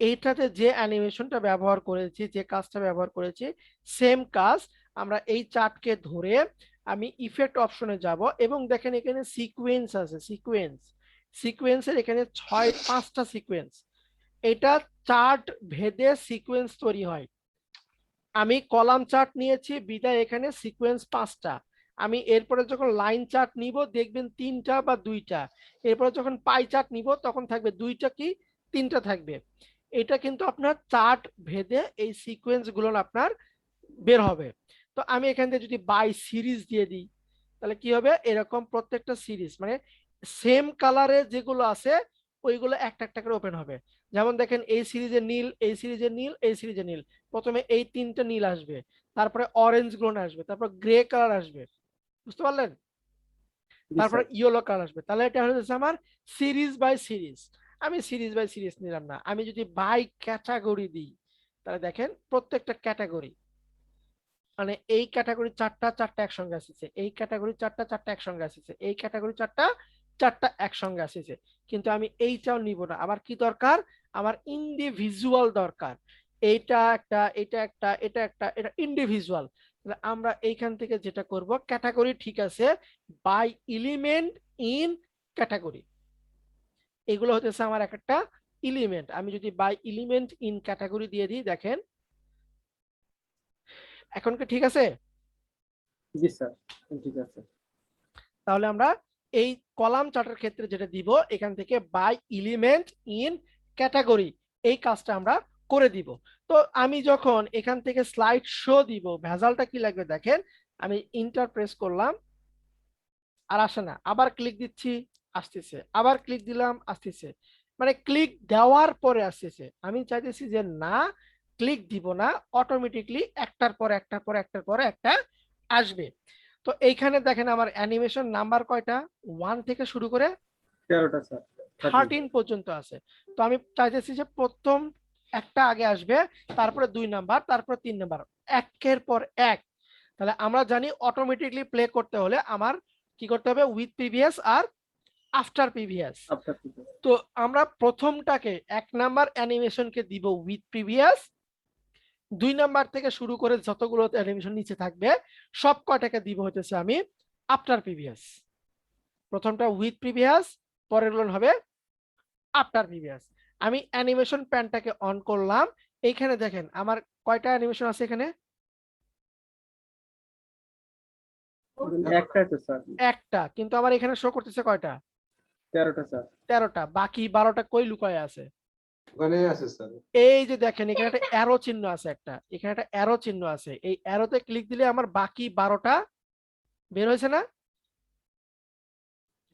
এইটাতে যে অ্যানিমেশনটা ব্যবহার করেছি, যে কাজটা ব্যবহার করেছি, সেম কাজ আমরা এই চার্টকে ধরে আমি ইফেক্ট অপশনে যাব, এবং দেখেন এখানে সিকোয়েন্স আছে, সিকোয়েন্সের এখানে 5টা সিকোয়েন্স, এটা চার্ট ভেদে সিকোয়েন্স তৈরি হয়। আমি কলাম চার্ট নিয়েছি বিদায় এখানে সিকোয়েন্স 5টা, আমি এরপরে যখন লাইন চার্ট নিব দেখবেন 3টা বা 2টা, এরপরে যখন পাই চার্ট নিব তখন থাকবে 2টা কি 3টা থাকবে। এটা কিন্তু আপনার চার্ট ভেদে এই সিকোয়েন্স গুলো আপনার বের হবে। তো আমি এখান থেকে যদি বাই সিরিজ দিয়ে দিই তাহলে কি হবে, এরকম প্রত্যেকটা সিরিজ মানে সেম কালারে যেগুলো আছে ওইগুলো একটা একটা করে ওপেন হবে। যেমন দেখেন এই সিরিজে নীল, এই সিরিজে নীল, এই সিরিজে নীল, প্রথমে এই 3টা নীল আসবে, তারপরে অরেঞ্জ গ্লোন আসবে, তারপর গ্রে কালার আসবে, বুঝতে পারলেন, জি তারপরে স্যার ইয়েলো কালার আসবে। তাহলে এটা হচ্ছে আমার সিরিজ বাই সিরিজ। আমি সিরিজ বাই সিরিজ নিলাম না, আমি যদি বাই ক্যাটাগরি দিই তাহলে দেখেন প্রত্যেকটা ক্যাটাগরি মানে এই ক্যাটাগরি চারটা চারটা একসঙ্গে আসছে, এই ক্যাটাগরি চারটা চারটা একসঙ্গে আসছে, এই ক্যাটাগরি চারটা চারটা একসঙ্গে আসছে। কিন্তু আমি এইটাও নিব না, আমার কি দরকার, আমার ইন্ডিভিজুয়াল দরকার, এইটা একটা, এটা একটা, এটা একটা, এটা ইন্ডিভিজুয়াল। তাহলে আমরা এইখান থেকে যেটা করব, ক্যাটাগরি ঠিক আছে, বাই এলিমেন্ট ইন ক্যাটাগরি, এগুলো হতেছে আমার এক একটা এলিমেন্ট। আমি যদি বাই এলিমেন্ট ইন ক্যাটাগরি দিয়ে দিই দেখেন এখন কি ঠিক আছে। জি স্যার ঠিক আছে তাহলে আমরা এই কলাম চার্টের ক্ষেত্রে যেটা দিব এখান থেকে বাই এলিমেন্ট ইন ক্যাটাগরি, এই কাজটা আমরা করে দিব। তো আমি যখন এখান থেকে স্লাইড শো দিব, ভেজালটা কি লাগবে দেখেন, আমি ইন্টার প্রেস করলাম আর আসে না, আবার ক্লিক দিচ্ছি আসতেছে, আবার ক্লিক দিলাম আসতেছে, মানে ক্লিক দেওয়ার পরে আসতেছে। আমি চাইতেছি যে না ক্লিক দিব না, অটোমেটিকলি একটার পর একটার পর একটার পর একটা আসবে। তো এইখানে দেখেন আমার অ্যানিমেশন নাম্বার কয়টা, 1 থেকে শুরু করে 13টা স্যার 13 পর্যন্ত আছে। তো আমি চাইতেছি যে প্রথম একটা আগে আসবে, তারপরে 2 নাম্বার, তারপরে 3 নাম্বার, একের পর এক। তাহলে আমরা জানি অটোমেটিকলি প্লে করতে হলে আমার কি করতে হবে, উইথ প্রিভিয়াস আর আফটার প্রিভিয়াস। আপনার ঠিক আছে তো আমরা প্রথমটাকে 1 নাম্বার অ্যানিমেশনকে দিব উইথ প্রিভিয়াস, 2 নাম্বার থেকে শুরু করে যতগুলো অ্যানিমেশন নিচে থাকবে সব কয়টাকে দিব হতেছে আমি আফটার প্রিভিয়াস। প্রথমটা উইথ প্রিভিয়াস, পরের গুলো হবে আফটার প্রিভিয়াস। আমি অ্যানিমেশন প্যানটাকে অন করলাম, এইখানে দেখেন আমার কয়টা অ্যানিমেশন আছে এখানে, একটাই তো স্যার একটা, কিন্তু আমার এখানে শো করতেছে কয়টা, 13টা স্যার 13টা, বাকি 12টা কই লুকায় আছে। ওখানে আছে স্যার এই যে দেখেন এখানে একটা অ্যারো চিহ্ন আছে, একটা এখানে একটা অ্যারো চিহ্ন আছে, এই অ্যারোতে ক্লিক দিলে আমার বাকি 12টা বের হয়েছে না।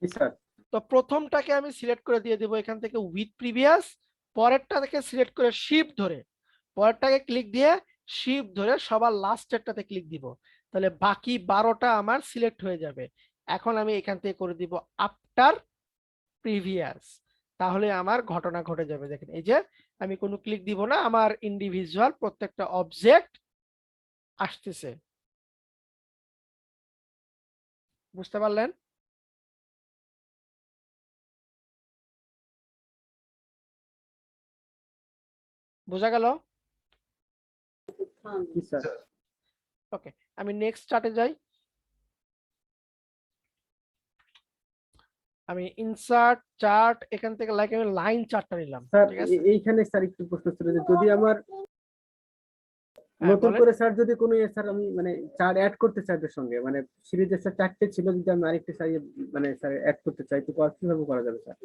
জি স্যার তো প্রথমটাকে আমি সিলেক্ট করে দিয়ে দেবো এখান থেকে উইথ প্রিভিয়াস, পরেরটাকে সিলেক্ট করে শিফট ধরে, পরেরটাকে ক্লিক দিয়ে শিফট ধরে সবার লাস্টেরটাতে ক্লিক দিব, তাহলে বাকি 12টা আমার সিলেক্ট হয়ে যাবে। এখন আমি এখান থেকে করে দিব আফটার প্রিভিয়াস, তাহলে আমার ঘটনা ঘটে যাবে। দেখেন এই যে আমি কোনো ক্লিক দিব না, আমার ইন্ডিভিজুয়াল প্রত্যেকটা অবজেক্ট আসতেছে, বুঝতে পারলেন। বোঝা গেল। জি স্যার ওকে, আমি নেক্সট চার্টে যাই। আমি ইনসার্ট চার্ট এখান থেকে লাইক আমি লাইন চার্টটা নিলাম, স্যার ঠিক আছে? এইখানে স্যার একটু প্রশ্ন ছিল যে যদি আমার হ্যাঁ, নতুন বলেন। করে স্যার যদি কোনো স্যার আমি মানে চার অ্যাড করতে চাই এর সঙ্গে, মানে সিরিজের স্যার 4টে ছিল, যদি আমি আরেকটা চাই মানে স্যার অ্যাড করতে চাই, তো কিভাবে করা যাবে স্যার?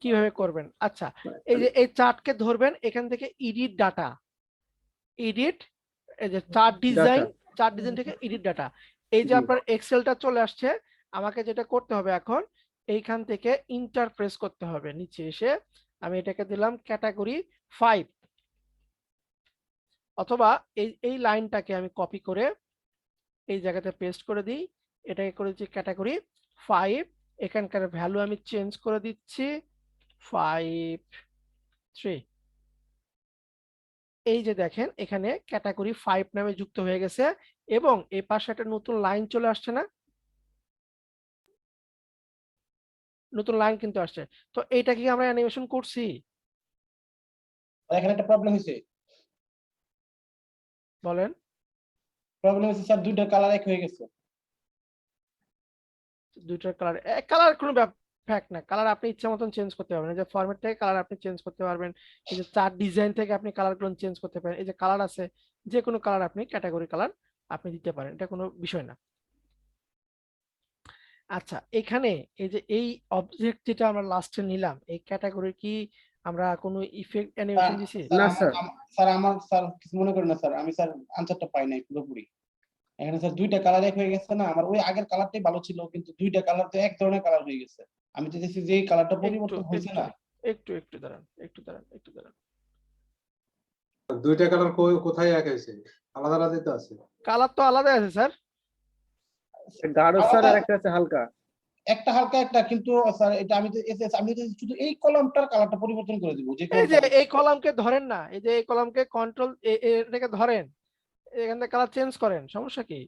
কিভাবে করবেন? আচ্ছা, এই যে এই চার্টকে ধরবেন, এখান থেকে এডিট ডাটা, এডিট, এই যে চার্ট ডিজাইন, চার্ট ডিজাইন থেকে এডিট ডাটা, এই যে জি। আপনার এক্সেলটা চলে আসছে। আমাকে যেটা করতে হবে এখন, এইখান থেকে ইন্টারপ্রেস করতে হবে, নিচে এসে আমি এটাকে দিলাম ক্যাটাগরি 5, অথবা এই লাইনটাকে আমি কপি করে এই জায়গাতে পেস্ট করে দিই, এটাকে করে দিচ্ছি ক্যাটাগরি 5, এখানকার ভ্যালু আমি চেঞ্জ করে দিচ্ছি 5, 3। এই যে দেখেন এখানে ক্যাটাগরি 5 নামে যুক্ত হয়ে গেছে, এবং এই পাশে একটা নতুন লাইন চলে আসছে না? নতুন লাইন কিন্তু আসছে। তো এইটা কি আমরা অ্যানিমেশন করছি? এখানে একটা প্রবলেম হয়েছে, বলেন। স্যার দুইটা কালার এক হয়ে গেছে। দুইটার কালার, কালার কোনো ফ্যাক্ট না, কালার আপনি ইচ্ছা মতন চেঞ্জ করতে পারবেন। এই যে ফরম্যাট থেকে কালার আপনি চেঞ্জ করতে পারবেন, এই যে চার্ট ডিজাইন থেকে আপনি কালারগুলো চেঞ্জ করতে পারেন, এই যে কালার আছে, যে কোনো কালার আপনি ক্যাটাগরি কালার আপনি দিতে পারেন, এটা কোনো বিষয় না। আচ্ছা, এখানে এই যে এই অবজেক্ট যেটা আমরা লাস্টে নিলাম, এই ক্যাটাগরি কি আমরা কোনো ইফেক্ট অ্যানিমেশন দিছি? না, স্যার। স্যার কিছু মনে করেন না স্যার, আমি স্যার আনসারটা পাই নাই পুরোপুরি। এখানে স্যার দুইটা কালার এক হয়ে গেছে না, আমার ওই আগের কালারটাই ভালো ছিল, কিন্তু দুইটা কালার তো এক ধরনের কালার হয়ে গেছে। আমি তো দেখছি যে এই কালারটা পরিবর্তন হয়েছে না। একটু দাঁড়ান, একটু দাঁড়ান। দুইটা কালার কোথায় এক হয়েছে? আলাদা আলাদা তো আছে। কালার তো আলাদা আছে স্যার। গাঢ় স্যার আর একটা আছে হালকা। একটা হালকা একটা, কিন্তু স্যার এটা আমি তো শুধু এই কলামটার কালারটা পরিবর্তন করে দিব। যে এই যে এই কলামকে ধরেন না, এই যে এই কলামকে কন্ট্রোল এটাকে ধরেন, এখান থেকে কালার চেঞ্জ করেন, সমস্যা কি?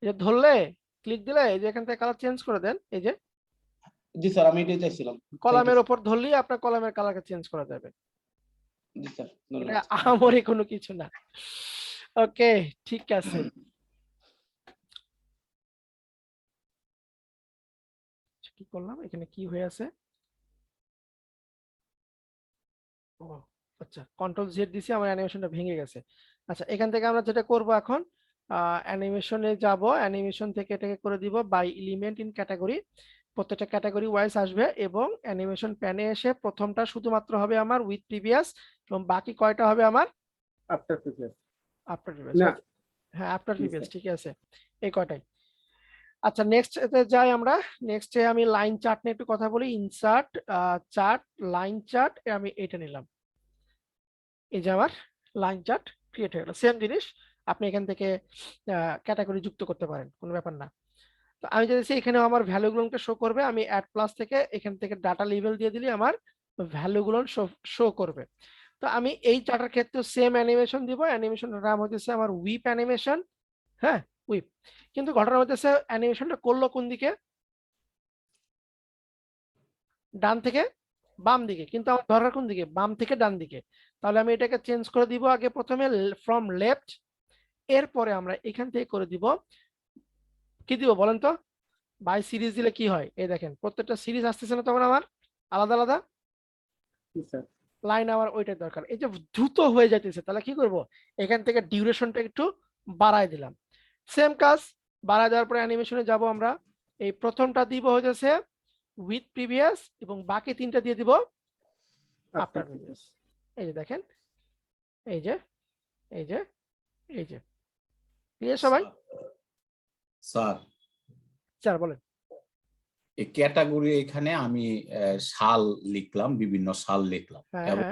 এই যে ধরলে ক্লিক দিলে এই যে এখান থেকে কালার চেঞ্জ করে দেন, এই যে জি স্যার, আমি এটাই চাইছিলাম। কলামের উপর ধরলেই আপনার কলামের কালারকে চেঞ্জ করা যাবে। জি স্যার, এটা ধন্যবাদ। আমারই কোনো কিছু না। ওকে, ঠিক আছে। কি করলাম, এখানে কি হয়ে আছে? ও আচ্ছা, কন্ট্রোল জেড দিছি, আমার অ্যানিমেশনটা ভেঙে গেছে। আচ্ছা, এখান থেকে আমরা যেটা করব এখন, অ্যানিমেশনে যাব, অ্যানিমেশন থেকে এটাকে করে দিব বাই এলিমেন্ট ইন ক্যাটাগরি, প্রত্যেকটা ক্যাটাগরি ওয়াইজ আসবে, এবং অ্যানিমেশন প্যানে এসে প্রথমটা শুধুমাত্র হবে আমার উইথ প্রিভিয়াস, এবং বাকি কয়টা হবে আমার আফটার প্রিভিয়াস। After previous. না। হ্যাঁ, আফটার জি, প্রিভিয়াস, স্যার। ঠিক আছে, এই কয়টাই। আচ্ছা, নেক্সট এতে যাই আমরা। নেক্সটে আমি লাইন চার্ট নিয়ে একটু কথা বলি। ইনসার্ট চার্ট, লাইন চার্ট, আমি এটা নিলাম। এই যে আমার লাইন চার্ট ক্রিয়েট হয়ে গেল। সেম জিনিস আপনি এখান থেকে ক্যাটাগরি যুক্ত করতে পারেন, কোনো ব্যাপার না। তো আমি যদি এখানে আমার ভ্যালুগুলোকে শো করবে, আমি অ্যাড প্লাস থেকে এখান থেকে ডাটা লেভেল দিয়ে দিলে আমার ভ্যালুগুলো শো করবে। তো আমি এই চার্টার ক্ষেত্রে সেম অ্যানিমেশন দিব, অ্যানিমেশনের নাম হচ্ছে আমার উইপ অ্যানিমেশন। হ্যাঁ, উইপ। কিন্তু ঘটনা হচ্ছে অ্যানিমেশনটা করলো কোন দিকে? ডান থেকে বাম দিকে, কিন্তু আমার দরকার কোন দিকে? বাম থেকে ডান দিকে। তাহলে আমি এটাকে চেঞ্জ করে দিব, আগে প্রথমে ফ্রম লেফট, এরপরে আমরা এখান থেকে করে দিব, কি দিব বলেন তো? বাই সিরিজ দিলে কি হয়? এই দেখেন প্রত্যেকটা সিরিজ আসতেছে না তখন আমার আলাদা আলাদা জি, স্যার। লাইন, আমার ওইটাই দরকার। এই যে দ্রুত হয়ে যাইতেছে, তাহলে কি করব? এখান থেকে ডিউরেশনটা একটু বাড়ায় দিলাম। সেম কাজ, বাড়ায় দেওয়ার পরে অ্যানিমেশনে যাব আমরা। এই প্রথমটা দিব হচ্ছে উইথ প্রিভিয়াস, এবং বাকি তিনটা দিয়ে দিব আফটার প্রিভিয়াস। এই যে দেখেন, এই যে এই যে এই যে, ক্লিয়ার সবাই? স্যার, স্যার বলেন। এই ক্যাটাগরি এখানে আমি সাল লিখলাম, বিভিন্ন সাল লিখলাম, হ্যাঁ, এবং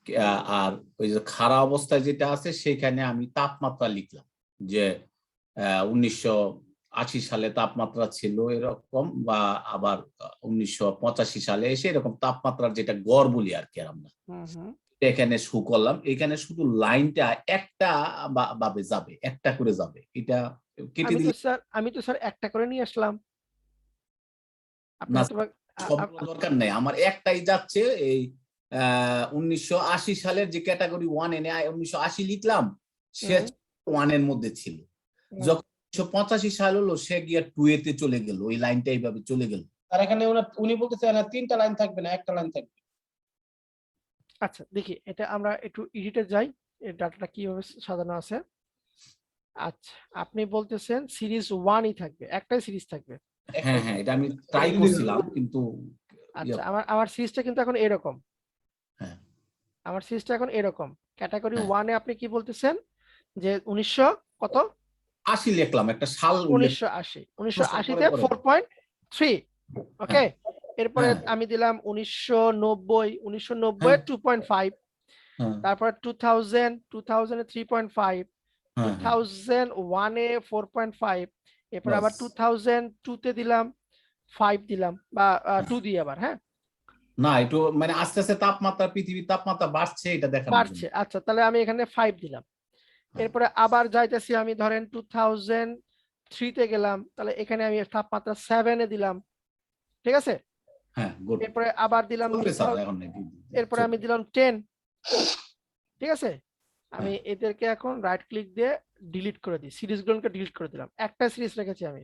হ্যাঁ, আর ওই যে খাড়া অবস্থায় যেটা আছে সেখানে আমি তাপমাত্রা লিখলাম, যে 1980 সালে তাপমাত্রা ছিল এরকম, বা আবার 1985 সালে এসে এরকম তাপমাত্রার যেটা গড় বলি আর কি আমরা, হুম হুম। এখানে শু করলাম। এখানে শুধু লাইনটা একটা ভাবে যাবে, একটা করে যাবে, এটা কেটে দিলে আমি তো স্যার একটা করে নিয়ে আসলাম। আপনি না, হয়তো বা- আ- সবগুলো আ- দরকার নেই, আমার একটাই যাচ্ছে। এই 1980 সালের যে ক্যাটাগরি 1 এনে 1980 লিখলাম, সে হুম। 1 এর মধ্যে ছিল। যখন 1985 সাল হলো সে গিয়া 2 এতে চলে গেল, ওই লাইনটা এইভাবে চলে গেল। আর এখানে উনি বলতেছে না 3টা লাইন থাকবে না, একটা লাইন থাকবে। আচ্ছা দেখি এটা আমরা একটু এডিটে যাই, এই ডাটাটা কিভাবে সাজানো আছে। আচ্ছা আপনি বলতেছেন সিরিজ 1ই থাকবে, একটাই সিরিজ থাকবে। হ্যাঁ হ্যাঁ, এটা আমি ট্রাই করছিলাম কিন্তু আচ্ছা আমার সিরিজটা কিন্তু এখন এরকম। হ্যাঁ। আমার সিরিজটা এখন এরকম। ক্যাটাগরি 1 এ আপনি কি বলতেছেন যে 1900 কত 80 লিখলাম, একটা সাল উল্লেখ 1980 তে 4.3 ওকে। এরপরে হ্যাঁ। আমি দিলাম 1990 এ 2.5, হ্যাঁ, তারপর 2000 এ 3.5, হ্যাঁ, হ্যাঁ। 2001 এ 4.5, এরপর আবার বাস। 2002 তে দিলাম 5 দিলাম বা 2 দিয়ে আবার, হ্যাঁ না একটু মানে আস্তে আস্তে তাপমাত্রা, পৃথিবীর তাপমাত্রা বাড়ছে এটা দেখানোর বাড়ছে। জন্য। আচ্ছা তাহলে আমি এখানে 5 দিলাম। এরপরে আবার যাইতেছি আমি ধরেন 2003 তে গেলাম, তাহলে এখানে আমি তাপমাত্রা 7 এ দিলাম, ঠিক আছে। হ্যাঁ, গুড। এরপরে আবার দিলাম এখন এরপরে আমি দিলাম 10, ঠিক আছে। আমি এদেরকে এখন রাইট ক্লিক দিয়ে ডিলিট করে দিই, সিরিজগুলোকে ডিলিট করে দিলাম, একটা সিরিজ রেখেছি আমি।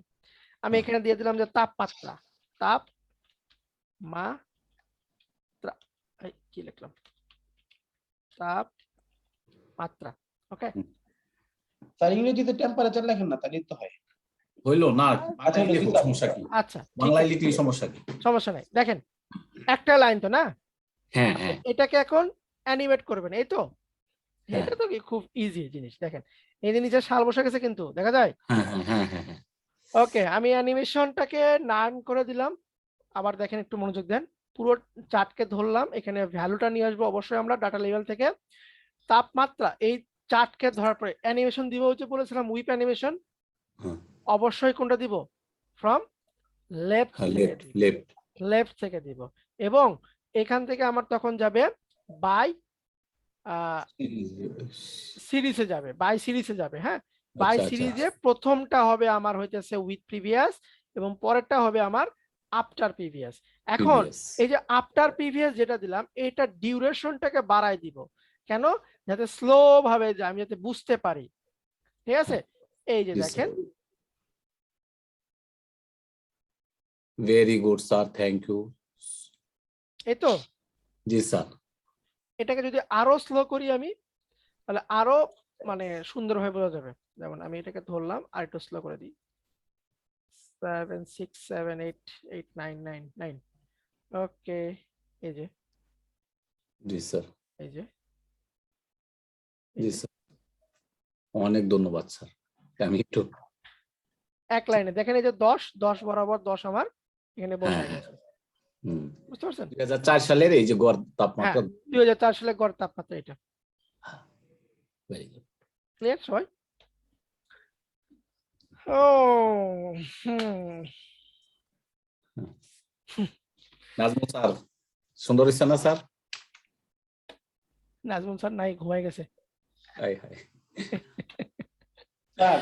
আমি এখানে দিয়ে দিলাম যে তাপমাত্রা, তাপমাত্রা, কি লিখলাম, তাপমাত্রা, ওকে। স্যার ইংরেজিতে টেম্পারেচার লেখেন না, তাহলে তো হয়। হইলো না, আচ্ছা, বাংলায় লিখুক, বুঝলাম। সমস্যা কি? আচ্ছা ঠিক বাংলায় আছে, লিখলে সমস্যা কি? সমস্যা নাই। দেখেন একটা লাইন তো না, হ্যাঁ আপনি হ্যাঁ এটাকে এখন অ্যানিমেট করবেন, এই তো। হ্যাঁ। এটা তো খুব ইজি জিনিস। দেখেন এই যে নিচে শাল বসে গেছে কিন্তু দেখা যায়। হ্যাঁ হ্যাঁ হ্যাঁ হ্যাঁ হ্যাঁ। ওকে আমি অ্যানিমেশনটাকে নাম করে দিলাম। আবার দেখেন একটু মনোযোগ দেন, পুরো চার্টকে ধরলাম, এখানে ভ্যালুটা নিয়ে আসবো অবশ্যই আমরা ডাটা লেভেল থেকে। তাপমাত্রা এই চার্টকে ধরার পরে অ্যানিমেশন দিব, হচ্ছে বলেছিলাম উইপ অ্যানিমেশন, হ্যাঁ। অবশ্যই কোনটা দিব, ফ্রম লেফট থেকে দিব, লেফট। লেফট থেকে দিব। এবং এখান থেকে আমার তখন যাবে বাই সিরিজে যাবে, বাই সিরিজে যাবে, হ্যাঁ। বাই আচ্ছা, আচ্ছা। সিরিজে প্রথমটা হবে আমার হইতেছে উইথ প্রিভিয়াস এবং পরেরটা হবে আমার আফটার প্রিভিয়াস। এখন এই যে আফটার প্রিভিয়াস যেটা দিলাম, এটা ডিউরেশনটাকে বাড়াই দিব, কেন, যাতে স্লো ভাবে যায়, আমি যাতে বুঝতে পারি, ঠিক আছে। এই যে দেখেন, very good sir, thank you. এই তো। জি স্যার। এটাকে যদি আরো স্লো করি আমি, তাহলে আরো মানে সুন্দরভাবে বোঝা যাবে। যেমন আমি এটাকে ধরলাম আর একটু স্লো করে দিই, 7 6 7 8 8 9 9 9, ওকে। এই যে জি স্যার। এই যে জি স্যার, অনেক ধন্যবাদ স্যার। আমি একটু এক লাইনে দেখেন, এই যে 10 বরাবর 10 আমার এখানে বসে গেছে, বুঝতে পারছেন। 2004 সালের এই যে গড় তাপমাত্রা। 2004 সালে গড় তাপমাত্রা এটা। Very good. ক্লিয়ার সবাই? ও নাজমুল স্যার সুন্দর হয়েছে না স্যার? নাজমুল স্যার নাই, ঘুমাই গেছে। High high. স্যার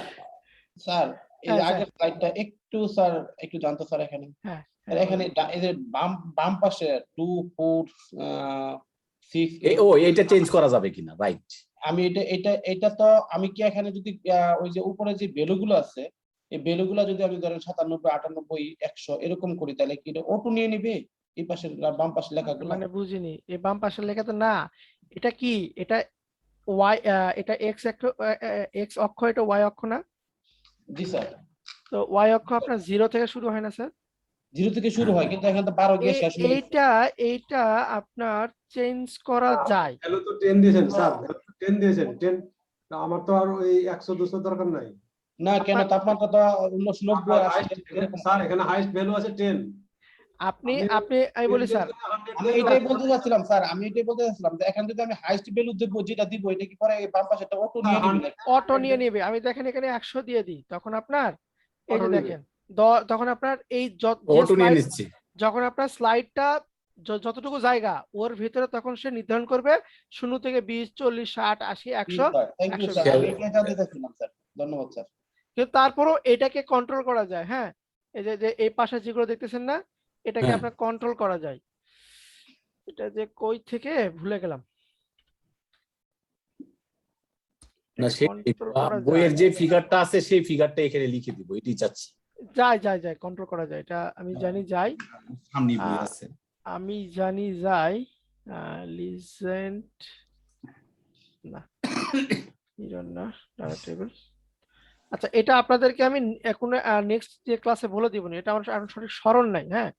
স্যার এই হ্যাঁ, আগের স্লাইডটা একটু স্যার একটু জানতো স্যার এখানে। হ্যাঁ এখানে এই যে বাম পাশে 2 4 6 এইটা চেঞ্জ করা যাবে কিনা? রাইট। আমি এটা তো আমি কি এখানে যদি ওই যে উপরে যে ভ্যালুগুলো আছে, এই ভ্যালুগুলো যদি আমি ধরেন 97 98 100 এরকম করি, তাহলে কি এটা অটো নিয়ে নেবে এই পাশের বাম পাশের লেখাগুলো? মানে বুঝিনি, এই বাম পাশের লেখা তো না, এটা কি, এটা ওয়াই, এটা এক্স অক্ষ, এটা ওয়াই অক্ষ না? জি স্যার। তো ওয়াই অক্ষ আপনার 0 থেকে শুরু হয় না স্যার? 0 থেকে শুরু হয়, কিন্তু এখানে তো 12 গিয়ে শেষ হয়ে গেছে। এইটা আপনার চেঞ্জ করা যায়। ভ্যালু তো 10 দিয়েছেন স্যার, 10 দিয়েছেন 10। আমার তো আর ওই 100 200 দরকার নাই না কেন, তাপমাত্রা তো 90 80 এরকম। স্যার। এখানে হাইয়েস্ট ভ্যালু আছে 10। আপনি আমি বলি স্যার, আমি এটাই বলতে যাচ্ছিলাম স্যার, আমি এটাই বলতে যাচ্ছিলাম যে এখন যদি আমি হাইয়েস্ট ভ্যালু দেব, যেটা দিব, এটা কি পরে বাম পাশেটা অটো নিয়ে নিবে নাকি? অটো নিয়ে নেবে। আমি দেখেন এখানে 100 দিয়ে দিই, তখন আপনার এই যে দেখেন তখন আপনার এই অটো নিয়ে নিচ্ছি। যখন আপনার স্লাইডটা যতটুকু জায়গা ওর ভিতরে, তখন সে নির্ধারণ করবে 0 থেকে 20 40 60 80 100 থ্যাংক ইউ স্যার, আমি এটাই জানতে চাচ্ছিলাম স্যার। ধন্যবাদ স্যার। কিন্তু তারপরও এটাকে কন্ট্রোল করা যায়, হ্যাঁ। এই যে এই পাশে যেগুলো দেখতেছেন না, এটাকে আপনার কন্ট্রোল করা যায়। এটা যে কই থেকে ভুলে গেলাম, না সেই কন্ট্রোল করা বইয়ের যায় যে ফিগারটা আছে সেই ফিগারটা এখানে লিখে দিব, এটাই চাচ্ছি। যায় কন্ট্রোল করা যায়, এটা আমি জানি যায়। সামনে বই আহ, আছে। আমি জানি যায় লিজেন্ড না না ডাটা টেবিল। আচ্ছা, এটা আপনাদেরকে আমি এখন নেক্সট যে ক্লাসে বলে দিব না, এটা আমার এখন সঠিক স্মরণ নাই। হ্যাঁ,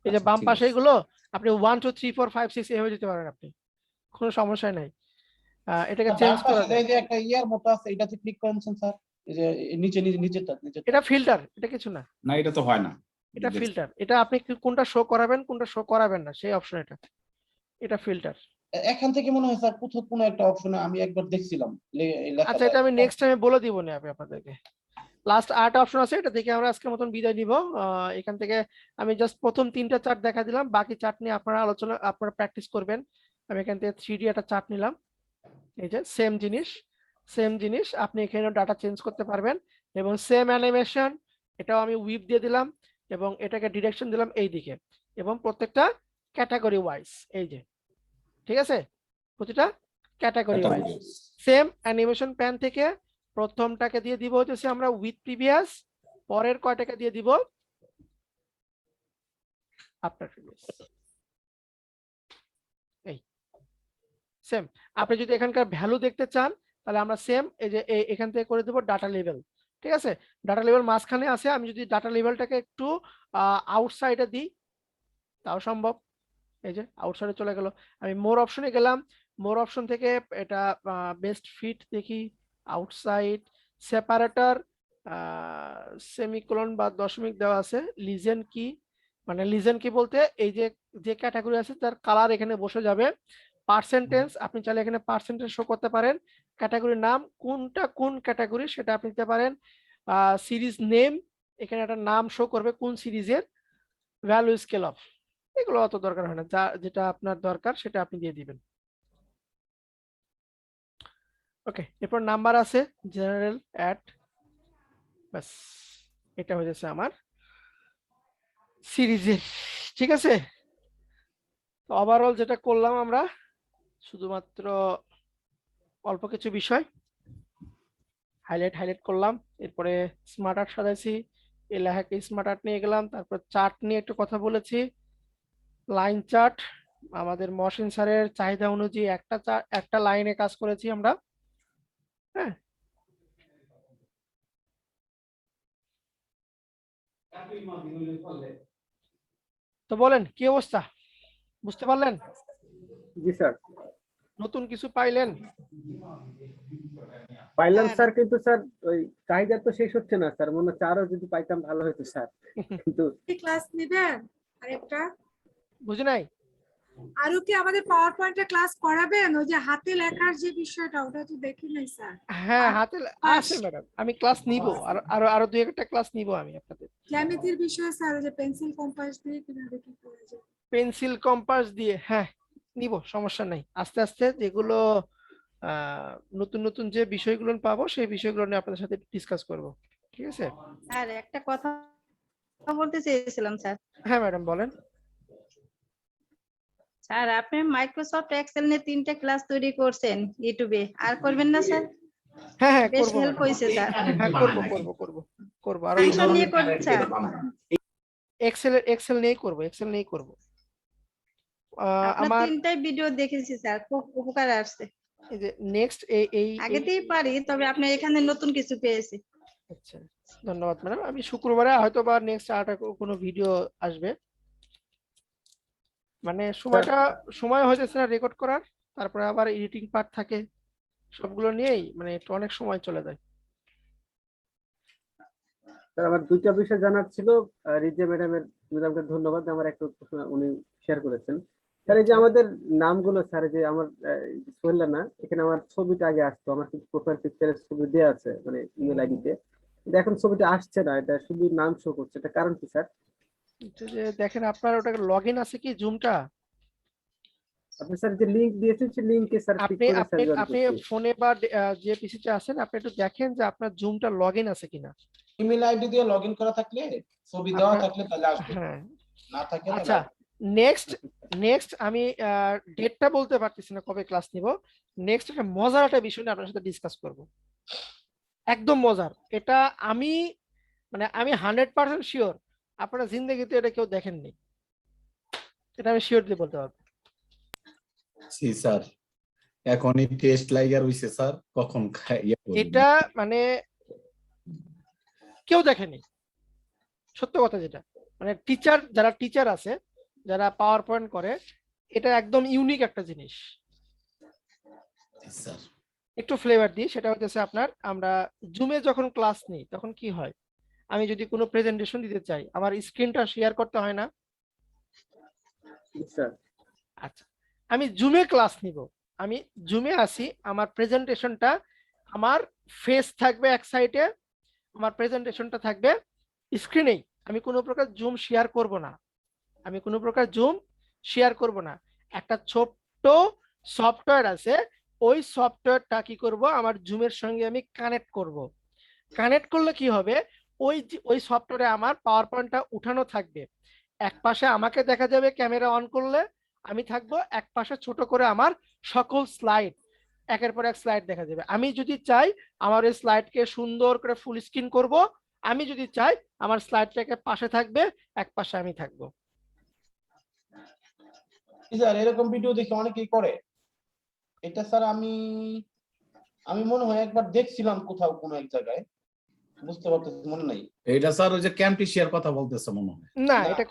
এই যে আচ্ছা, বাম ঠিক পাশে আছে। এগুলো আপনি 1 2 3 4 5 6 এভাবে যেতে পারেন, আপনি কোনো সমস্যা নাই। এটাকে আর চেঞ্জ ডান করা পাশে যায়। এই যে একটা ইয়ার মতো আছে, এটাতে ক্লিক করেন স্যার, এই যে নিচেরটা এটা ফিল্টার, এটা কিছু না, না এটা তো হয় না। এটা ফিল্টার। এটা আপনি কোনটা শো করাবেন কোনটা শো করাবেন না সেই অপশন, এটা ফিল্টার। এখান থেকে মনে হয় স্যার কোথাও কোনো একটা অপশনে আমি একবার দেখছিলাম লেখা আচ্ছা, এটা আমি নেক্সট টাইমে বলে দিব না আমি আপনাদেরকে। লাস্ট 8 অপশন আছে, এটা দেখে আমরা আজকের মতন বিদায় নিব। এখান থেকে আমি জাস্ট প্রথম 3টা চার্ট দেখা দিলাম, বাকি চার্ট নিয়ে আপনারা আপনারা প্র্যাকটিস করবেন। আমি এখান থেকে 3D একটা চার্ট নিলাম, এই যে সেম জিনিস আপনি এখানে ডাটা চেঞ্জ করতে পারবেন, এবং সেম অ্যানিমেশন এটাও আমি উইপ দিয়ে দিলাম, এবং এটাকে ডিরেকশন দিলাম এই দিকে, এবং প্রত্যেকটা ক্যাটাগরি ওয়াইজ, এই যে ঠিক আছে, প্রতিটা category wise same animation pane থেকে প্রথমটাকে দিয়ে দিব হচ্ছে আমরা উইথ প্রিভিয়াস, পরের কয়টাকে দিয়ে দিব আফটার প্রিভিয়াস। এই সেম। আপনি যদি এখানকার ভ্যালু দেখতে চান তাহলে আমরা সেম এই যে এখান থেকে করে দেব ডাটা লেভেল। ঠিক আছে, ডাটা লেভেল মাঝখানে আছে, আমি যদি ডাটা লেভেলটাকে একটু আউটসাইডে দিই তাও সম্ভব। এই যে আউটসাইডে চলে গেল, আমি মোর অপশনে গেলাম, মোর অপশন থেকে এটা বেস্ট ফিট দেখি, আউটসাইড, সেপারেটর, সেমিকোলন বা দশমিক দেওয়া আছে, লিজেন কি, মানে লিজেন কি বলতে এই যে যে ক্যাটাগরি আছে তার কালার এখানে বসে যাবে। পার্সেন্টেজ, আপনি চাইলে এখানে পার্সেন্টেজ শো করতে পারেন, ক্যাটাগরির নাম কোনটা কোন ক্যাটাগরি সেটা আপনি দিতে পারেন। সিরিজ নেম, এখানে একটা নাম শো করবে কোন সিরিজের, ভ্যালু স্কেল অফ, এগুলো অত দরকার হয় না, যেটা আপনার দরকার সেটা আপনি দিয়ে দিবেন। ওকে, এরপর নাম্বার আছে জেনারেল অ্যাড, বাস এটা হয়ে যাচ্ছে আমার সিরিজের। ঠিক আছে, তো ওভারঅল যেটা করলাম আমরা শুধুমাত্র অল্প কিছু বিষয় হাইলাইট করলাম, এরপরে স্মার্ট আর্ট সাজাইছি, এই লেখাকে স্মার্ট আর্ট নিয়ে গেলাম, তারপর চার্ট নিয়ে একটু কথা বলেছি, লাইন চার্ট আমাদের মহসিন স্যারের চাহিদা অনুযায়ী একটা লাইনে কাজ করেছি আমরা। হ্যাঁ, তো বলেন কি অবস্থা, বুঝতে পারলেন? জি স্যার, নতুন কিছু পাইলেন? পাইলাম স্যার, কিন্তু স্যার ওই চাহিদা তো শেষ হচ্ছে না স্যার, মনে হচ্ছে আরো যদি পাইতাম ভালো হতো স্যার, কিন্তু ক্লাস নেবেন আরেকটা? বুঝি নাই। আরো কি আমাদের পাওয়ার পয়েন্টে ক্লাস করাবেন? ওই যে হাতে লেখার যে বিষয়টা ওটা তো দেখি নাই স্যার। হ্যাঁ, হাতে আছে ম্যাডাম, আমি ক্লাস নিব, আর আরো আরো 2-1টা ক্লাস নিব আমি আপনাদের। জ্যামিতির বিষয় স্যার, ওই যে পেন্সিল কম্পাস দিয়ে কিভাবে কি করা যায়। পেন্সিল কম্পাস দিয়ে, হ্যাঁ নিব, সমস্যা নাই। আস্তে আস্তে যেগুলো নতুন নতুন যে বিষয়গুলো পাবো সেই বিষয়গুলো নিয়ে আপনাদের সাথে ডিসকাস করব। ঠিক আছে স্যার, একটা কথা বলতে চেয়েছিলাম স্যার। হ্যাঁ ম্যাডাম বলেন। স্যার, আপনি মাইক্রোসফট এক্সেল নিয়ে 3টে ক্লাস তৈরি করছেন ইউটিউবে, আর করবেন না স্যার? হ্যাঁ হ্যাঁ বেশ করব হেল্প হয়েছে স্যার। হ্যাঁ করব আর পাইথন নিয়ে করবেন স্যার? এক্সেল নিয়েই করব। আপনার আমার 3টাই ভিডিও দেখেছি স্যার, খুব উপকার আসছে। এই যে নেক্সট এই আগেতেই পারি, তবে আপনি এখানে নতুন কিছু পেয়েছি। আচ্ছা, ধন্যবাদ ম্যাডাম। আমি শুক্রবারে হয়তো বা নেক্সট আর কোনো ভিডিও আসবে, মানে সময় হয়ে যাচ্ছে না রেকর্ড করার, তারপরে আবার এডিটিং পার্ট থাকে, সবগুলো নিয়েই মানে একটু অনেক সময় চলে যায়। স্যার আমার দুইটা বিষয় জানার ছিল। রিজা ম্যাডামকে ধন্যবাদ, আমার একটা প্রশ্ন উনি শেয়ার করেছেন। স্যার এই যে আমাদের নামগুলো, স্যার যে আমার সোহেল না, এখানে আমার ছবিটা আগে আসতো, আমার কিন্তু প্রোফাইল পিকচারের ছবি দেওয়া আছে মানে ইমেল আইডিতে, কিন্তু এখন ছবিটা আসছে না, এটা শুধু নাম শো করছে, এটা কারণ কি স্যার? এটা যে দেখেন আপনার ওটা লগইন আছে কি জুমটা? আপনি স্যার যে লিংক দিয়েছেন সেই লিংকে স্যার ক্লিক আপনি করে আপনি স্যার জয়েন আপনি করছি। ফোনে বা যে পিসিতে আছেন আপনি একটু দেখেন যে আপনার জুমটা লগইন আছে কিনা। ইমেল আইডি দিয়ে লগইন করা থাকলে, ছবি দেওয়া আপনার- থাকলে তাহলে আসবে, হ্যাঁ, না থাকলে তাহলে আচ্ছা আসবে নেক্সট আমি ডেটটা বলতে পারতেছি না কবে ক্লাস নিব। নেক্সট একটা মজার একটা বিষয় নিয়ে আপনার সাথে ডিসকাস করব। একদম মজার। এটা আমি মানে আমি 100% শিওর আপনারা জিন্দেগিতে এটা কেউ দেখেননি। এটা আমি শিওর দিয়ে বলতে পারবো। জি স্যার, এখনই টেস্ট লাইগার হইছে স্যার, কখন ইয়া করব। এটা মানে কেউ দেখেনি, সত্য কথা যেটা। মানে টিচার, যারা টিচার আছে, যারা পাওয়ার পয়েন্ট করে, এটা একদম ইউনিক একটা জিনিস। জি স্যার। একটু ফ্লেভার দিই, সেটা হচ্ছে আপনার, আমরা জুমে যখন ক্লাস নিই তখন কি হয়, আমি যদি কোনো প্রেজেন্টেশন দিতে চাই আমার স্ক্রিনটা শেয়ার করতে হয় না? স্যার আচ্ছা, আমি জুমে ক্লাস নিব, আমি জুমে আসি, আমার প্রেজেন্টেশনটা, আমার ফেস থাকবে এক সাইডে, আমার প্রেজেন্টেশনটা থাকবে স্ক্রিনেই। আমি কোনো প্রকার জুম শেয়ার করব না, আমি কোনো প্রকার জুম শেয়ার করব না। একটা ছোট্ট সফটওয়্যার আছে, ওই সফটওয়্যারটা কি করব, আমার জুমের সঙ্গে আমি কানেক্ট করব। কানেক্ট করলে কি হবে, ওই সফটওয়্যারে আমার পাওয়ার পয়েন্টটা উঠানো থাকবে। এক পাশে আমাকে দেখা যাবে ক্যামেরা অন করলে, আমি থাকবো এক পাশে ছোট করে আমার সকল স্লাইড, একের পর এক স্লাইড দেখা যাবে। আমি যদি চাই আমার এই স্লাইডকে সুন্দর করে ফুল স্ক্রিন করব, আমি যদি চাই আমার স্লাইডটাকে পাশে থাকবে, এক পাশে আমি থাকবো। স্যার এরকম ভিডিও দেখে অনেকেই করে এটা স্যার। আমি মনে হয় একবার দেখছিলাম কোথাও কোনো এক জায়গায়, বুঝতে পারতেছি মনে নাই। এটা স্যার ওই যে ক্যাম্পটিশিয়ার কথা বলতেছে মনে হয়। না, না, এটা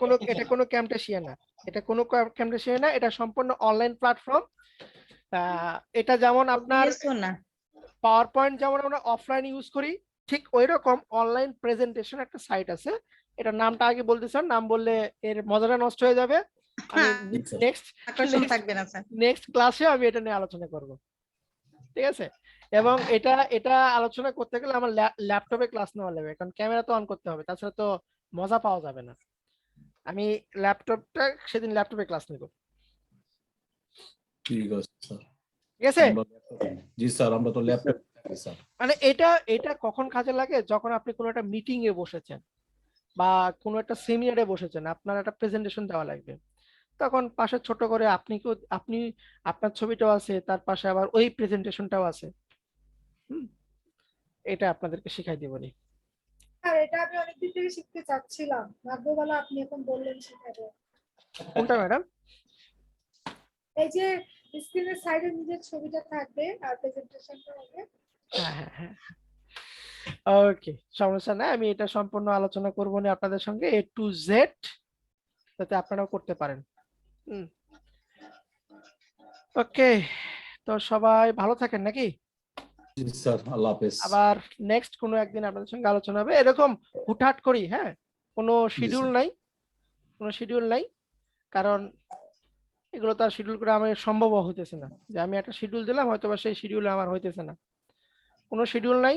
কোনো ক্যাম্পটেশিয়া না, এটা কোনো ক্যাম্পটেশিয়া না, এটা সম্পূর্ণ অনলাইন প্ল্যাটফর্ম। এটা যেমন আপনার পাওয়ার পয়েন্ট যেমন আমরা অফলাইন ইউজ করি, ঠিক ওই রকম অনলাইন প্রেজেন্টেশন একটা সাইট আছে। এটা নামটা আগে বলতে স্যার, নাম বললে এর মজাটা নষ্ট হয়ে যাবে। আমি নেক্সট ক্লাসে আমি এটা নিয়ে আলোচনা করব, ঠিক আছে? এবং এটা আলোচনা করতে গেলে আমার ল্যাপটপে ক্লাস নেওয়া লাগবে, কারণ ক্যামেরা তো অন করতে হবে, তাছাড়া তো মজা পাওয়া যাবে না। আমি ল্যাপটপটা সেদিন ল্যাপটপে ক্লাস নেব, ঠিক আছে স্যার। ঠিক আছে? জি স্যার, আমরা তো ল্যাপটপ স্যার। মানে এটা কখন কাজে লাগে, যখন আপনি কোনো একটা মিটিং এ বসেছেন বা কোনো একটা সেমিনারে বসেছেন, আপনার একটা প্রেজেন্টেশন দেওয়া লাগবে, তখন পাশে ছোট করে আপনি আপনার ছবিটাও আছে, তার পাশে আবার ওই প্রেজেন্টেশনটাও আছে। এটা আপনাদেরকে শিখাই দেবনি। আর এটা আমি অনেকদিন থেকে শিখতে চাচ্ছিলাম, ভাগ্যবালা আপনি এখন বললেন শিখাবে। কোনটা ম্যাডাম? এই যে স্ক্রিনের সাইডে নিজের ছবিটা থাকবে আর প্রেজেন্টেশনটা হবে। হ্যাঁ, ওকে, সমস্যা নাই, আমি এটা সম্পূর্ণ আলোচনা করবো না আপনাদের সঙ্গে A to Z, যাতে আপনারাও করতে পারেন। ওকে, তো সবাই ভালো থাকেন নাকি? জি স্যার, আল্লাহ হাফেজ। আবার নেক্সট কোনো একদিন আপনাদের সঙ্গে আলোচনা হবে, এরকম হুটহাট করি, হ্যাঁ, কোনো শিডিউল নাই, কোনো শিডিউল নাই, কারণ এগুলো তো আর শিডিউল করে আমার সম্ভব হইতেছে না, যে আমি একটা শিডিউল দিলাম হয়তো বা সেই শিডিউলে আমার হইতেছে না। কোনো শিডিউল নাই,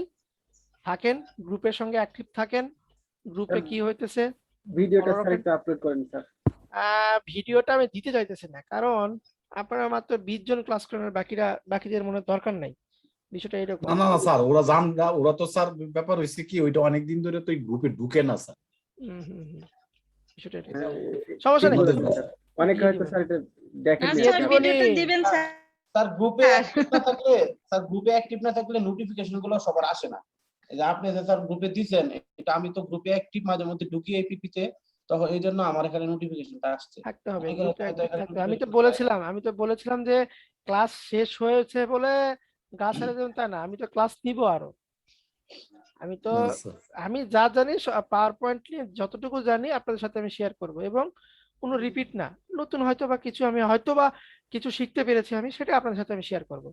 থাকেন গ্রুপের সঙ্গে অ্যাক্টিভ থাকেন, গ্রুপে কি হইতেছে ভিডিওটা স্যার একটু আপলোড করেন স্যার। ভিডিওটা আমি দিতে চাইতেছি না, কারণ আপনারা মাত্র 20 জন ক্লাস করেন, বাকিদের মনে দরকার নাই, বিষয়টা এরকম। না স্যার, ওরা তো স্যার ব্যাপার হইছে কি, ওইটা অনেকদিন ধরে তো গ্রুপে ঢুকে না স্যার। বিষয়টা এরকম। সমস্যা নেই, অনেকে হয়তো স্যার এটা দেখেন স্যার গ্রুপে অ্যাক্টিভ না থাকলে নোটিফিকেশন গুলো সবার আসে না। এই যে আপনি যে স্যার গ্রুপে দিবেন, এটা আমি তো গ্রুপে অ্যাক্টিভ, মাঝে মধ্যে ঢুকি এপিপি তে, তখন এই জন্য আমার এখানে নোটিফিকেশনটা আসছে। থাকতে হবে, আমি তো বলেছিলাম যে ক্লাস শেষ হয়েছে বলে গা ছেড়ে দেবেন তা না, আমি তো ক্লাস নিব আরো। আমি যা জানি পাওয়ার পয়েন্ট নিয়ে যতটুকু জানি আপনাদের সাথে আমি শেয়ার করব, এবং কোনো রিপিট না, নতুন হয়তো বা কিছু আমি হয়তো বা কিছু শিখতে পেরেছি আমি, সেটা আপনাদের সাথে আমি শেয়ার করব,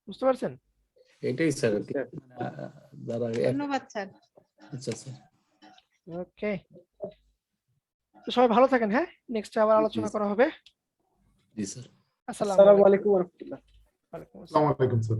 বুঝতে পারছেন? এটাই স্যার। ধন্যবাদ স্যার। আচ্ছা স্যার, ওকে, তো সবাই ভালো থাকেন, হ্যাঁ, নেক্সট আবার আলোচনা করা হবে। জি স্যার। আসসালামু আলাইকুম ওয়া রাহমাতুল্লাহ। আসসালামু আলাইকুম স্যার।